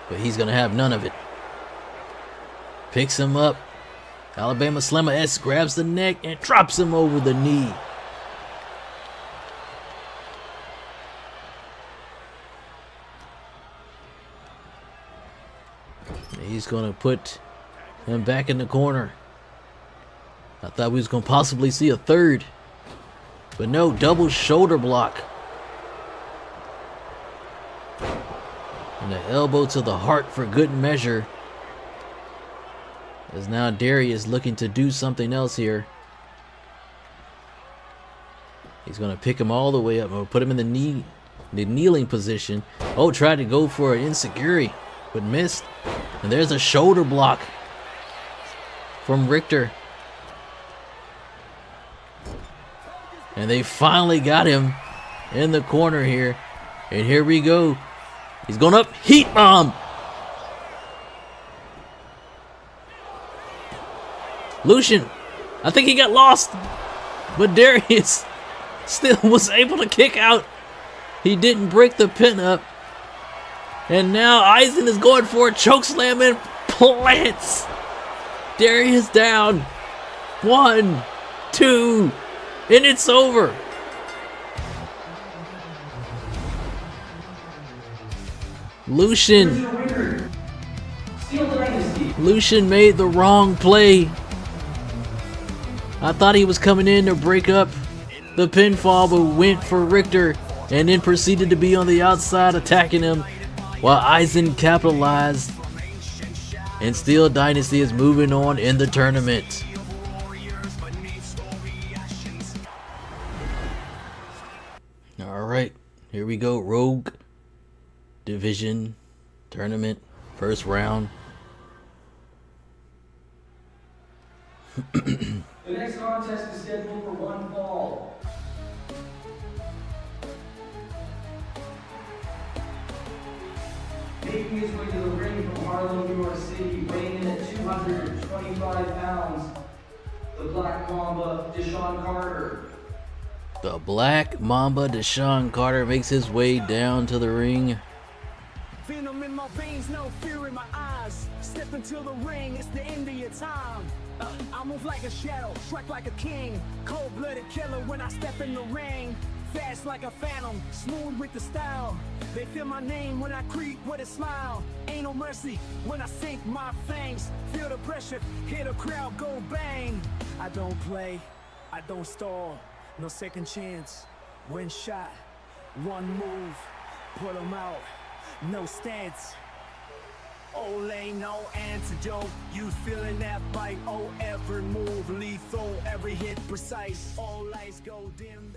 but he's going to have none of it. Picks him up. Alabama Slammer S grabs the neck and drops him over the knee. He's going to put him back in the corner. I thought we was going to possibly see a third, but no, double shoulder block. And the elbow to the heart for good measure. As now Darius looking to do something else here. He's going to pick him all the way up. Or put him in the kneeling position. Oh, tried to go for an enziguri, but missed. And there's a shoulder block from Richter. And they finally got him in the corner here. And here we go. He's going up. Heat bomb. Lucian, I think he got lost. But Darius still was able to kick out. He didn't break the pin up. And now Eisen is going for a chokeslam and plants Darius down. 1, 2, and it's over. Lucian made the wrong play. I thought he was coming in to break up the pinfall, but went for Richter and then proceeded to be on the outside attacking him while Eisen capitalized. And Steel Dynasty is moving on in the tournament. Here we go. Rogue Division Tournament. First round. The next contest is scheduled for one fall. Making his way to the ring from Harlem, New York City, weighing in at 225 pounds, the Black Mamba, Deshaun Carter. The Black Mamba, Deshaun Carter, makes his way down to the ring. Venom in my veins, no fear in my eyes. Step into the ring, it's the end of your time. I move like a shadow, strike like a king. Cold-blooded killer when I step in the ring. Fast like a phantom, smooth with the style. They feel my name when I creep with a smile. Ain't no mercy when I sink my fangs. Feel the pressure, hear the crowd go bang. I don't play, I don't stall. No second chance, one shot, one move, put 'em out, no stance. Oh, ain't no antidote. You feeling that bite? Oh, every move lethal, every hit precise. All lights go dim.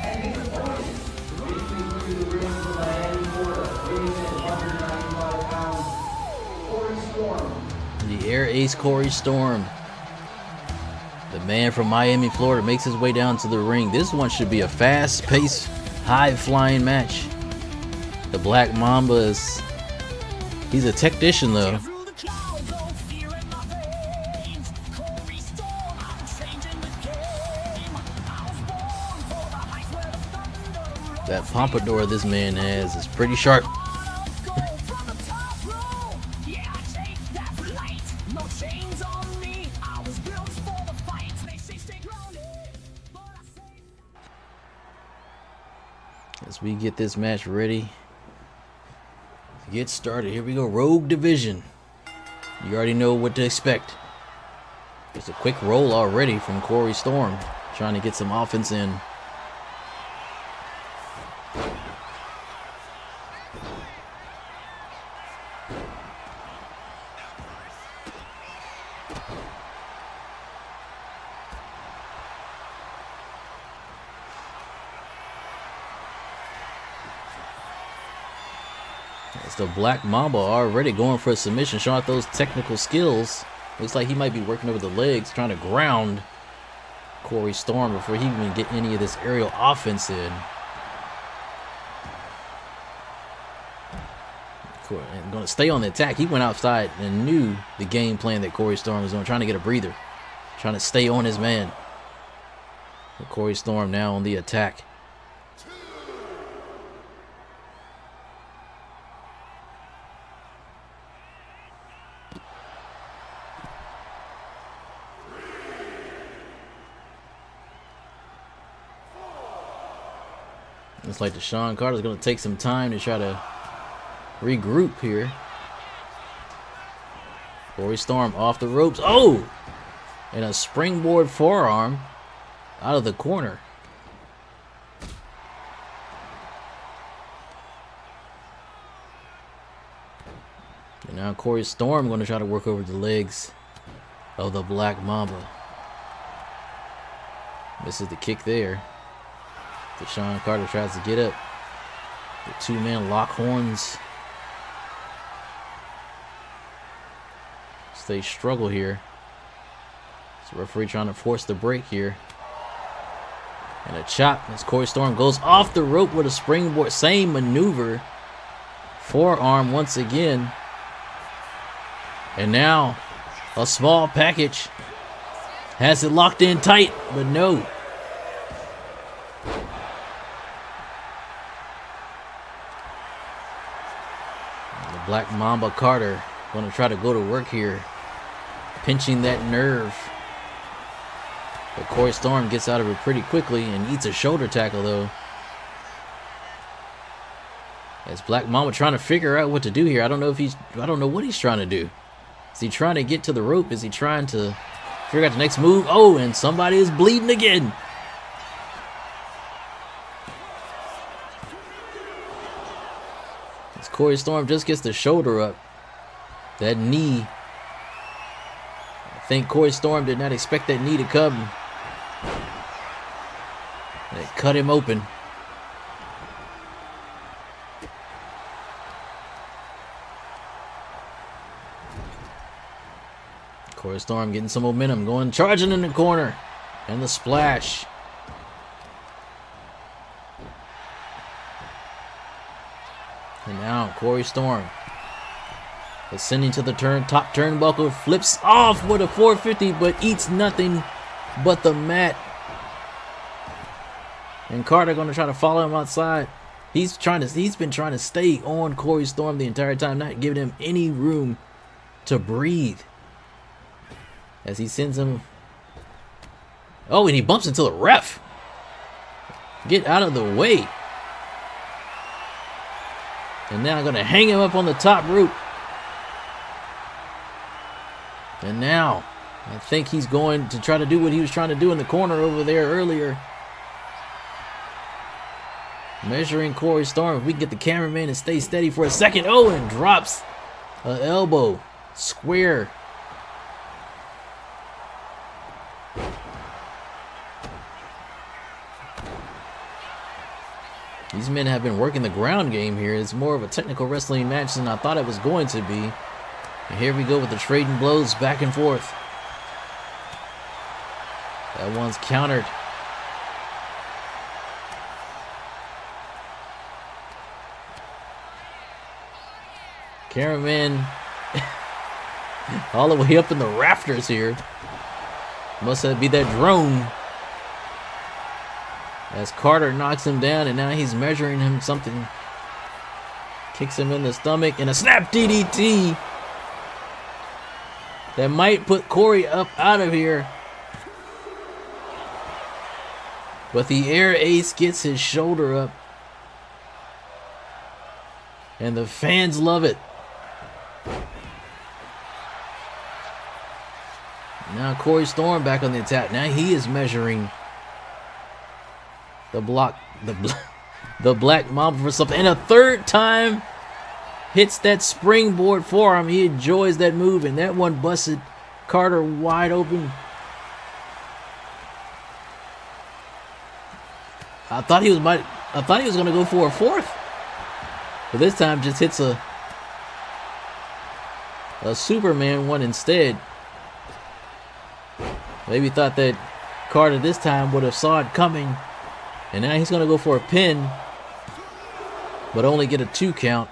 And his opponent, making his way to the ring from Miami, Florida, weighing in at 195 pounds, Corey Storm. The Air Ace Corey Storm. The man from Miami, Florida, makes his way down to the ring. This one should be a fast-paced, high-flying match. The Black Mamba is... he's a technician, though. That pompadour this man has is pretty sharp. As we get this match ready to get started, here we go. Rogue Division. You already know what to expect. There's a quick roll already from Corey Storm, trying to get some offense in. It's the Black Mamba already going for a submission, showing out those technical skills. Looks like he might be working over the legs, trying to ground Corey Storm before he even get any of this aerial offense in. And going to stay on the attack. He went outside and knew the game plan that Corey Storm was doing, trying to get a breather, trying to stay on his man. But Corey Storm now on the attack. Looks like Deshaun Carter's going to take some time to try to regroup here. Corey Storm off the ropes. Oh! And a springboard forearm out of the corner. And now Corey Storm going to try to work over the legs of the Black Mamba. Misses the kick there. Deshaun Carter tries to get up. The two-man lock horns. They struggle here. So referee trying to force the break here. And a chop as Corey Storm goes off the rope with a springboard. Same maneuver. Forearm once again. And now a small package. Has it locked in tight, but no. Black Mamba Carter going to try to go to work here, pinching that nerve. But Corey Storm gets out of it pretty quickly and eats a shoulder tackle though. As Black Mamba trying to figure out what to do here. I don't know what he's trying to do. Is he trying to get to the rope? Is he trying to figure out the next move? Oh, and somebody is bleeding again. Corey Storm just gets the shoulder up. That knee think Corey Storm did not expect that knee to come. It cut him open. Corey Storm getting some momentum, going charging in the corner, and the splash. And now Corey Storm ascending to the top turnbuckle, flips off with a 450, but eats nothing but the mat. And Carter going to try to follow him outside. He's been trying to stay on Corey Storm the entire time, not giving him any room to breathe. As he sends him. Oh, and he bumps into the ref. Get out of the way. And now I'm going to hang him up on the top rope. And now I think he's going to try to do what he was trying to do in the corner over there earlier. Measuring Corey Storm. If we can get the cameraman to stay steady for a second. Oh, and drops an elbow. Square. These men have been working the ground game here. It's more of a technical wrestling match than I thought it was going to be. And here we go with the trading blows back and forth. That one's countered. Cameraman all the way up in the rafters here. Must be that drone. As Carter knocks him down, and now he's measuring him something. Kicks him in the stomach, and a snap DDT that might put Corey up out of here. But the air ace gets his shoulder up. And the fans love it. Now Corey Storm back on the attack. Now he is measuring the Black Mamba for something. And a third time hits that springboard forearm. He enjoys that move, and that one busted Carter wide open. I thought he was going to go for a fourth, but this time just hits a Superman one instead. Maybe thought that Carter this time would have saw it coming, and now he's going to go for a pin, but only get a 2 count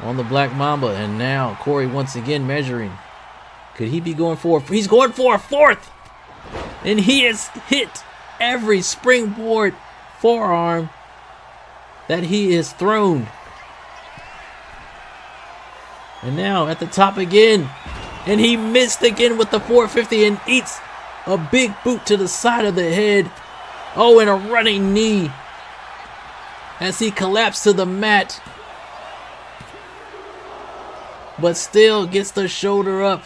on the Black Mamba. And now Corey once again measuring. Could he be going for he's going for a fourth, and he has hit every springboard forearm that he has thrown. And now at the top again, and he missed again with the 450 and eats a big boot to the side of the head. Oh, and a running knee as he collapsed to the mat, but still gets the shoulder up.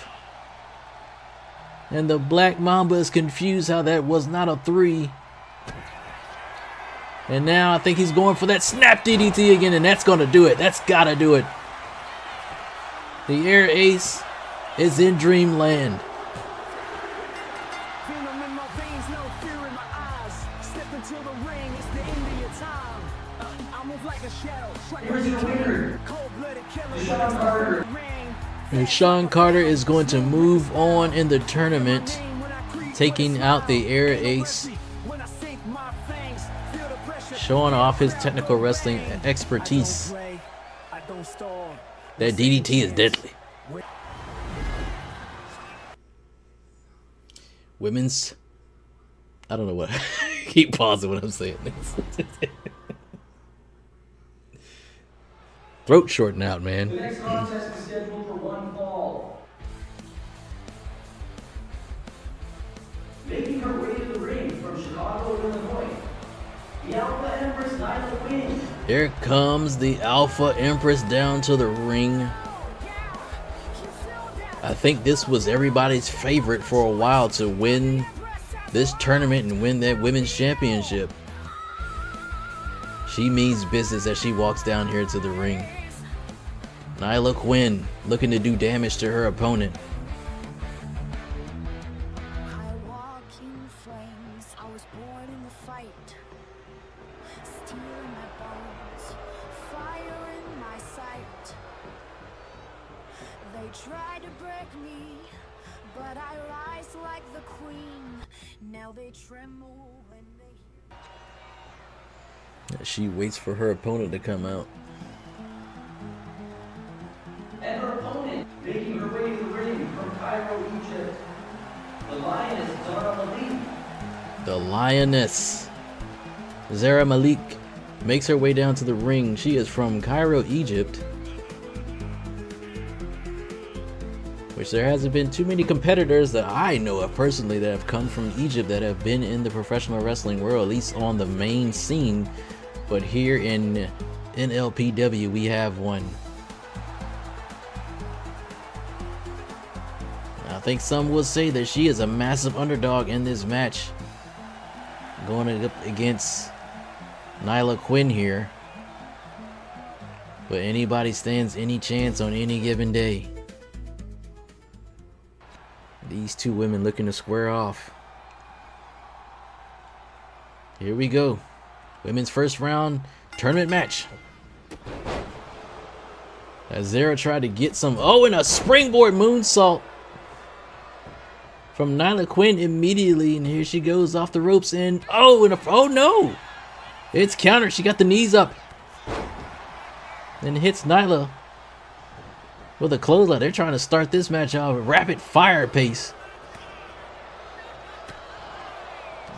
And the Black Mamba is confused how that was not a 3. And now I think he's going for that snap DDT again, and that's going to do it. That's got to do it. The air ace is in dreamland. Here's your winner, Sean Carter. And Sean Carter is going to move on in the tournament, taking out the air ace, showing off his technical wrestling expertise. That DDT is deadly. Women's, I don't know what. Keep pausing when I'm saying this. Throat shorting out, man. The next contest is scheduled for one fall. Making her way to the ring from Chicago, Illinois, the Alpha Empress Nyla Quinn. Here comes the Alpha Empress down to the ring. I think this was everybody's favorite for a while to win this tournament and win that women's championship. She means business as she walks down here to the ring. Nyla Quinn looking to do damage to her opponent. Try to break me, but I rise like the queen. Now they tremble when they... She waits for her opponent to come out. And her opponent, making her way to the ring from Cairo, Egypt, the Lioness Zara Malik. The Lioness Zara Malik makes her way down to the ring. She is from Cairo, Egypt, which there hasn't been too many competitors that I know of personally that have come from Egypt that have been in the professional wrestling world, at least on the main scene. But here in NLPW, we have one. I think some will say that she is a massive underdog in this match, going up against Nyla Quinn here. But anybody stands any chance on any given day. These two women looking to square off. Here we go. Women's first round tournament match. As Zara tried to get some... Oh, and a springboard moonsault from Nyla Quinn immediately. And here she goes off the ropes. And oh, and oh no! It's countered. She got the knees up. Then hits Nyla with a clothesline. They're trying to start this match off at rapid fire pace.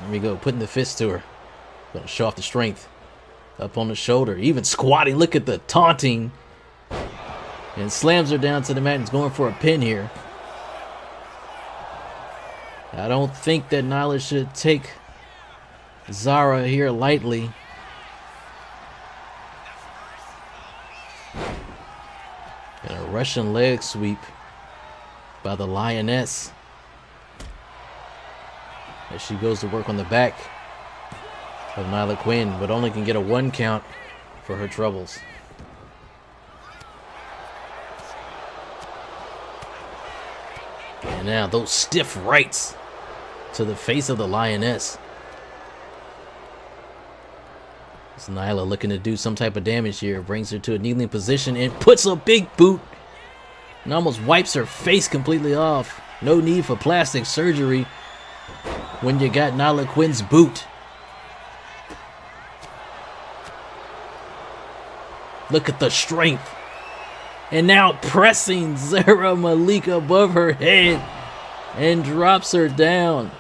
There we go, putting the fist to her. Gonna show off the strength. Up on the shoulder, even squatting. Look at the taunting. And slams her down to the mat and is going for a pin here. I don't think that Nyla should take Zara here lightly. And a Russian leg sweep by the Lioness as she goes to work on the back of Nyla Quinn, but only can get a 1 count for her troubles. And now those stiff rights to the face of the Lioness. It's Nyla looking to do some type of damage here. Brings her to a kneeling position and puts a big boot and almost wipes her face completely off. No need for plastic surgery when you got Nyla Quinn's boot. Look at the strength. And now pressing Zara Malik above her head and drops her down.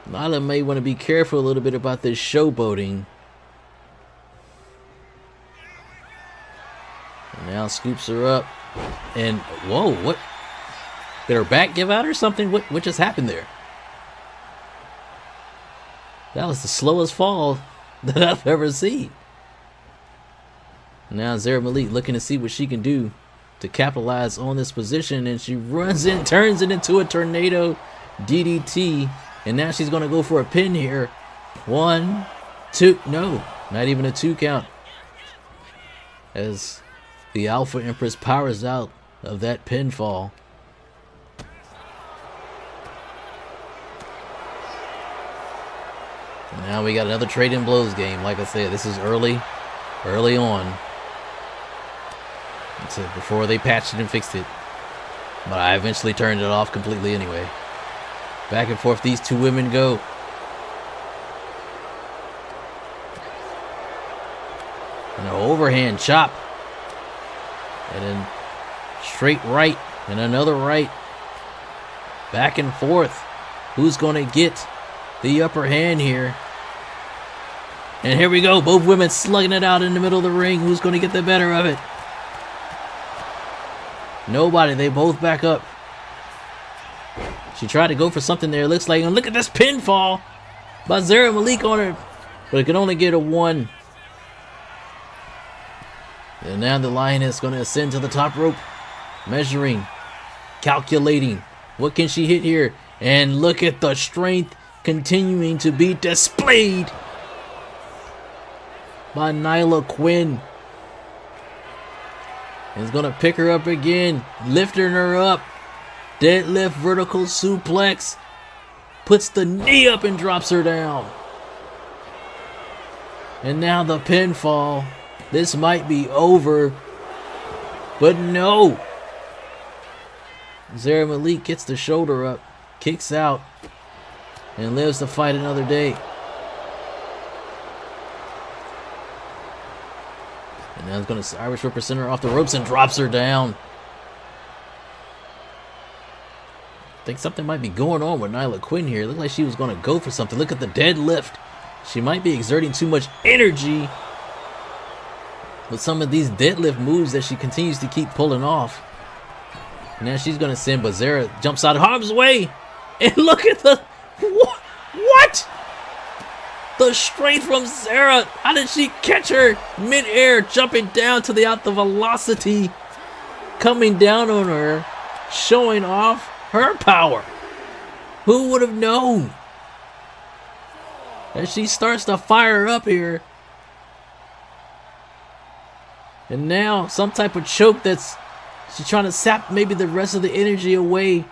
Nyla may want to be careful a little bit about this showboating. And now scoops her up. And whoa, what? Did her back give out or something? What just happened there? That was the slowest fall that I've ever seen. Now Zara Malik looking to see what she can do to capitalize on this position, and she runs in, turns it into a tornado DDT, and now she's going to go for a pin here. 1, 2, no, not even a 2 count, as the Alpha Empress powers out of that pinfall. And now we got another trade-in blows game. Like I said, this is early on. Before they patched it and fixed it. But I eventually turned it off completely anyway. Back and forth these two women go. And an overhand chop. And then straight right. And another right. Back and forth. Who's going to get the upper hand here? And here we go. Both women slugging it out in the middle of the ring. Who's going to get the better of it? Nobody. They both back up. She tried to go for something there, looks like. And look at this pinfall by Zara Malik on her. But it can only get a 1. And now the Lioness is going to ascend to the top rope. Measuring. Calculating. What can she hit here? And look at the strength continuing to be displayed by Nyla Quinn. He's going to pick her up again. Lifting her up. Deadlift vertical suplex. Puts the knee up and drops her down. And now the pinfall. This might be over But no. Zara Malik gets the shoulder up, kicks out, and lives to fight another day. And now it's going to Irish represent her off the ropes and drops her down. I think something might be going on with Nyla Quinn here. It looked like she was going to go for something. Look at the deadlift. She might be exerting too much energy with some of these deadlift moves that she continues to keep pulling off. Now she's going to send, but Zara jumps out of harm's way. And look at the... What? The strength from Zara. How did she catch her mid-air, jumping down to the velocity, coming down on her, showing off her power? Who would have known? As she starts to fire up here. And now some type of choke that's... She's trying to sap maybe the rest of the energy away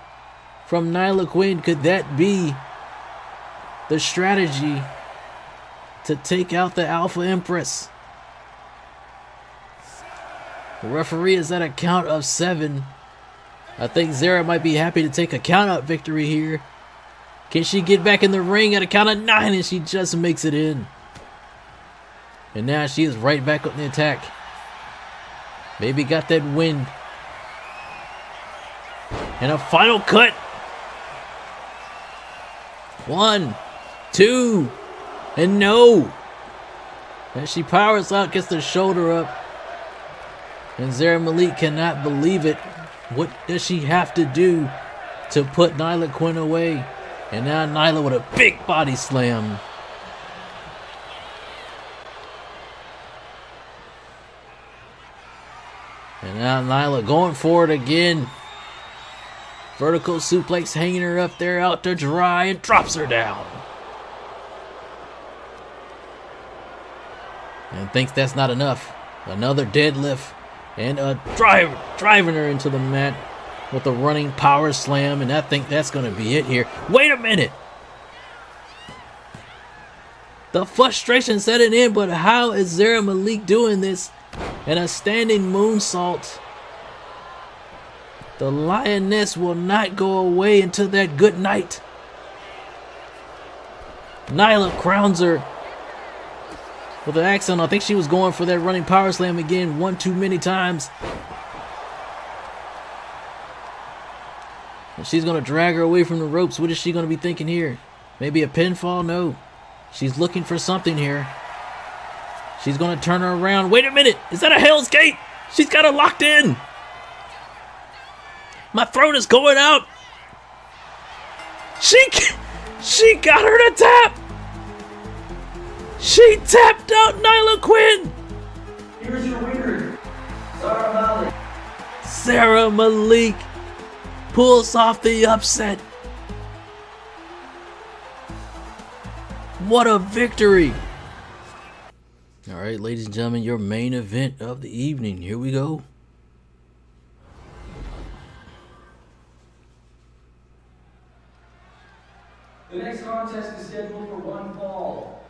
from Nyla Quinn. Could that be the strategy to take out the Alpha Empress? The referee is at a count of 7. I think Zara might be happy to take a count-out victory here. Can she get back in the ring at a count of 9? And she just makes it in. And now she is right back on the attack. Maybe got that win. And a final cut. 1, 2, and no. As she powers out, gets the shoulder up. And Zara Malik cannot believe it. What does she have to do to put Nyla Quinn away? And now Nyla with a big body slam. And now Nyla going for it again. Vertical suplex, hanging her up there out to dry, and drops her down. And thinks that's not enough. Another deadlift and a driving her into the mat with a running power slam. And I think that's going to be it here. Wait a minute. The frustration setting in, but how is Zara Malik doing this? And a standing moonsault. The Lioness will not go away until that good night. Nyla crowns her with an accent. I think she was going for that running power slam again one too many times. And she's going to drag her away from the ropes. What is she going to be thinking here? Maybe a pinfall? No. She's looking for something here. She's going to turn her around. Wait a minute. Is that a Hell's Gate? She's got it locked in. My throat is going out. She got her to tap. She tapped out Nyla Quinn. Here's your winner, Zara Malik. Zara Malik pulls off the upset. What a victory. All right, ladies and gentlemen, your main event of the evening. Here we go. The next contest is scheduled for one fall.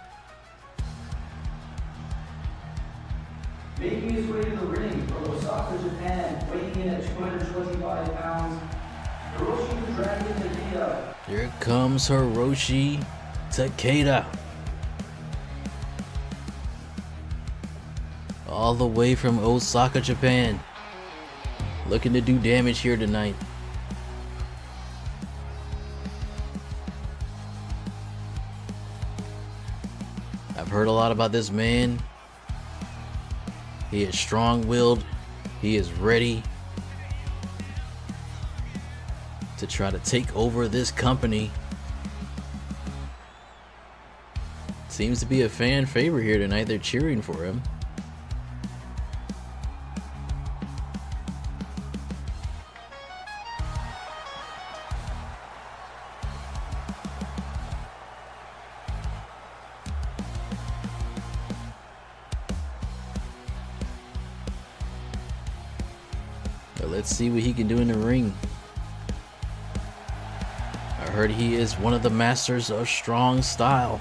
Making his way to the ring from Osaka, Japan, weighing in at 225 pounds, Hiroshi the Dragon Takeda. Here comes Hiroshi Takeda. All the way from Osaka, Japan. Looking to do damage here tonight. I've heard a lot about this man. He is strong-willed. He is ready to try to take over this company. Seems to be a fan favorite here tonight. They're cheering for him. Let's see what he can do in the ring. I heard he is one of the masters of strong style.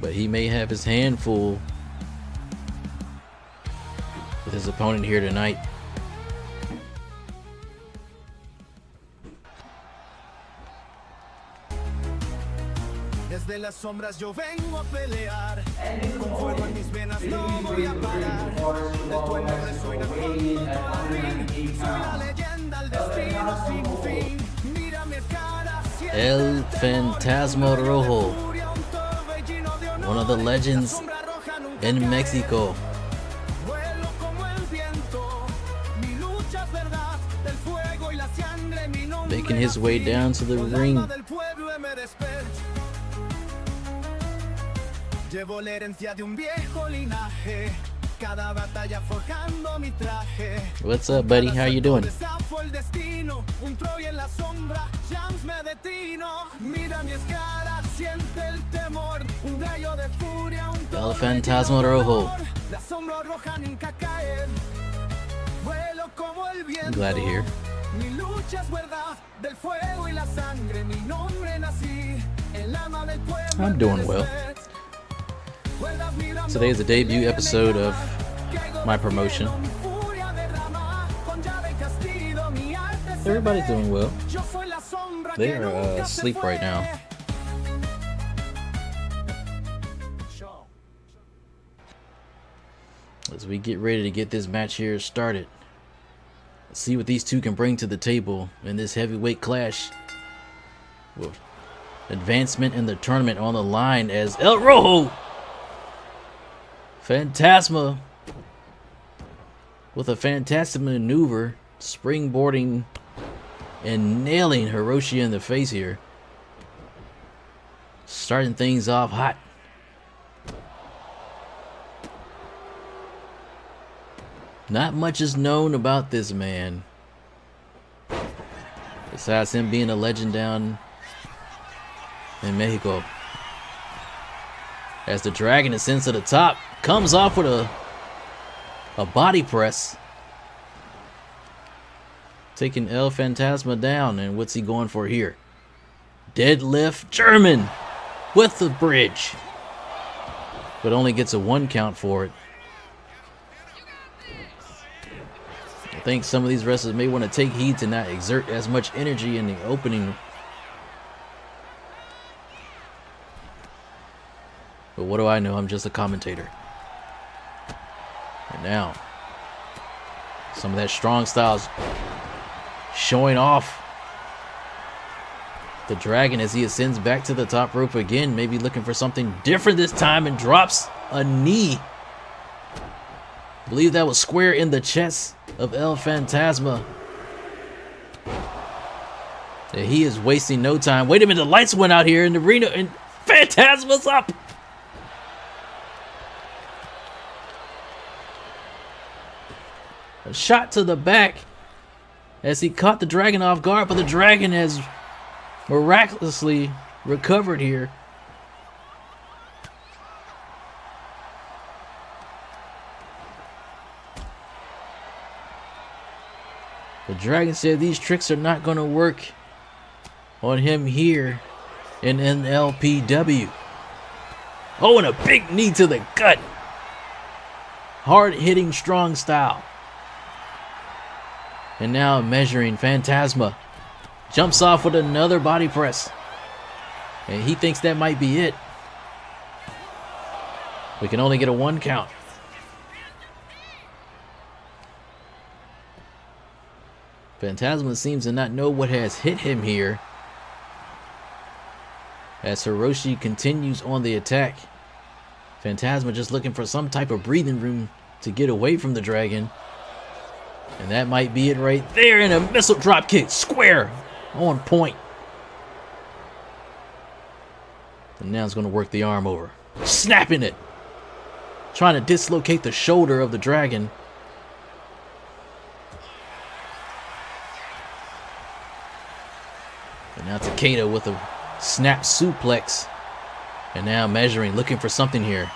but he may have his hand full with his opponent here tonight. Desde las sombras yo vengo a pelear. Con fuego en mis venas no voy a parar. El trueno resuena cuando toco el ring. Soy la leyenda, el destino sin fin. Mira mi cara, El Fantasma Rojo, one of the legends in Mexico. vuelo como el viento. Mi lucha es verdad, del fuego y la sangre. Mi nombre Making his way down to the ring. del pueblo me desperto. Llevo la herencia de un viejo linaje. Cada batalla forjando mi traje. What's up, buddy? How you doing? Desafo el destino, un Troy en la sombra, Jams me detino. Mira mi escara, siente el temor, un rayo de furia, un El Fantasma Rojo. La sombra roja nunca cae. Vuelo como el viento. I'm glad to hear. Mi lucha es verdad, del fuego y la sangre, mi nombre nací. El alma del pueblo. I'm doing well. Today is the debut episode of my promotion. Everybody's doing well. They are asleep right now. As we get ready to get this match here started. Let's see what these two can bring to the table in this heavyweight clash. Whoa. Advancement in the tournament on the line as El Rojo Fantasma with a fantastic maneuver, springboarding and nailing Hiroshi in the face here. Starting things off hot. Not much is known about this man, besides him being a legend down in Mexico. As the Dragon ascends to the top, comes off with a body press, taking El Fantasma down. And what's he going for here? Deadlift German with the bridge, but only gets a 1 count for it. I think some of these wrestlers may want to take heed to not exert as much energy in the opening. But what do I know? I'm just a commentator. And now, some of that strong styles showing off. The Dragon, as he ascends back to the top rope again, maybe looking for something different this time, and drops a knee. I believe that was square in the chest of El Fantasma. Yeah, he is wasting no time. Wait a minute, the lights went out here in the arena, and Fantasma's up. A shot to the back as he caught the Dragon off guard, but the Dragon has miraculously recovered here. The Dragon said these tricks are not going to work on him here in NLPW. Oh, and a big knee to the gut. Hard-hitting, strong style. And now measuring, Fantasma jumps off with another body press. And he thinks that might be it. We can only get a 1 count. Fantasma seems to not know what has hit him here, as Hiroshi continues on the attack. Fantasma just looking for some type of breathing room to get away from the Dragon. And that might be it right there, in a missile drop kick, square, on point. And now it's going to work the arm over, snapping it, trying to dislocate the shoulder of the Dragon. And now Takeda with a snap suplex. And now measuring, looking for something here.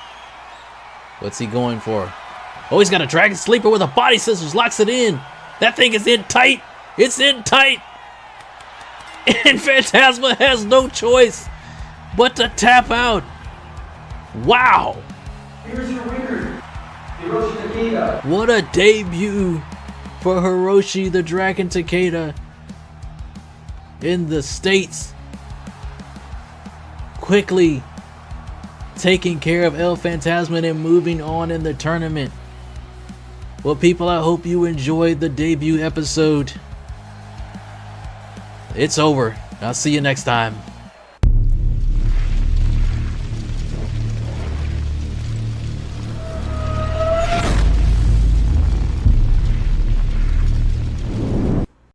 What's he going for? Oh, he's got a Dragon Sleeper with a body scissors, locks it in. That thing is in tight. It's in tight. And Fantasma has no choice but to tap out. Wow! Here's your winner, Hiroshi Takeda. What a debut for Hiroshi the Dragon Takeda in the States. Quickly taking care of El Phantasmo and moving on in the tournament. Well, people, I hope you enjoyed the debut episode. It's over. I'll see you next time.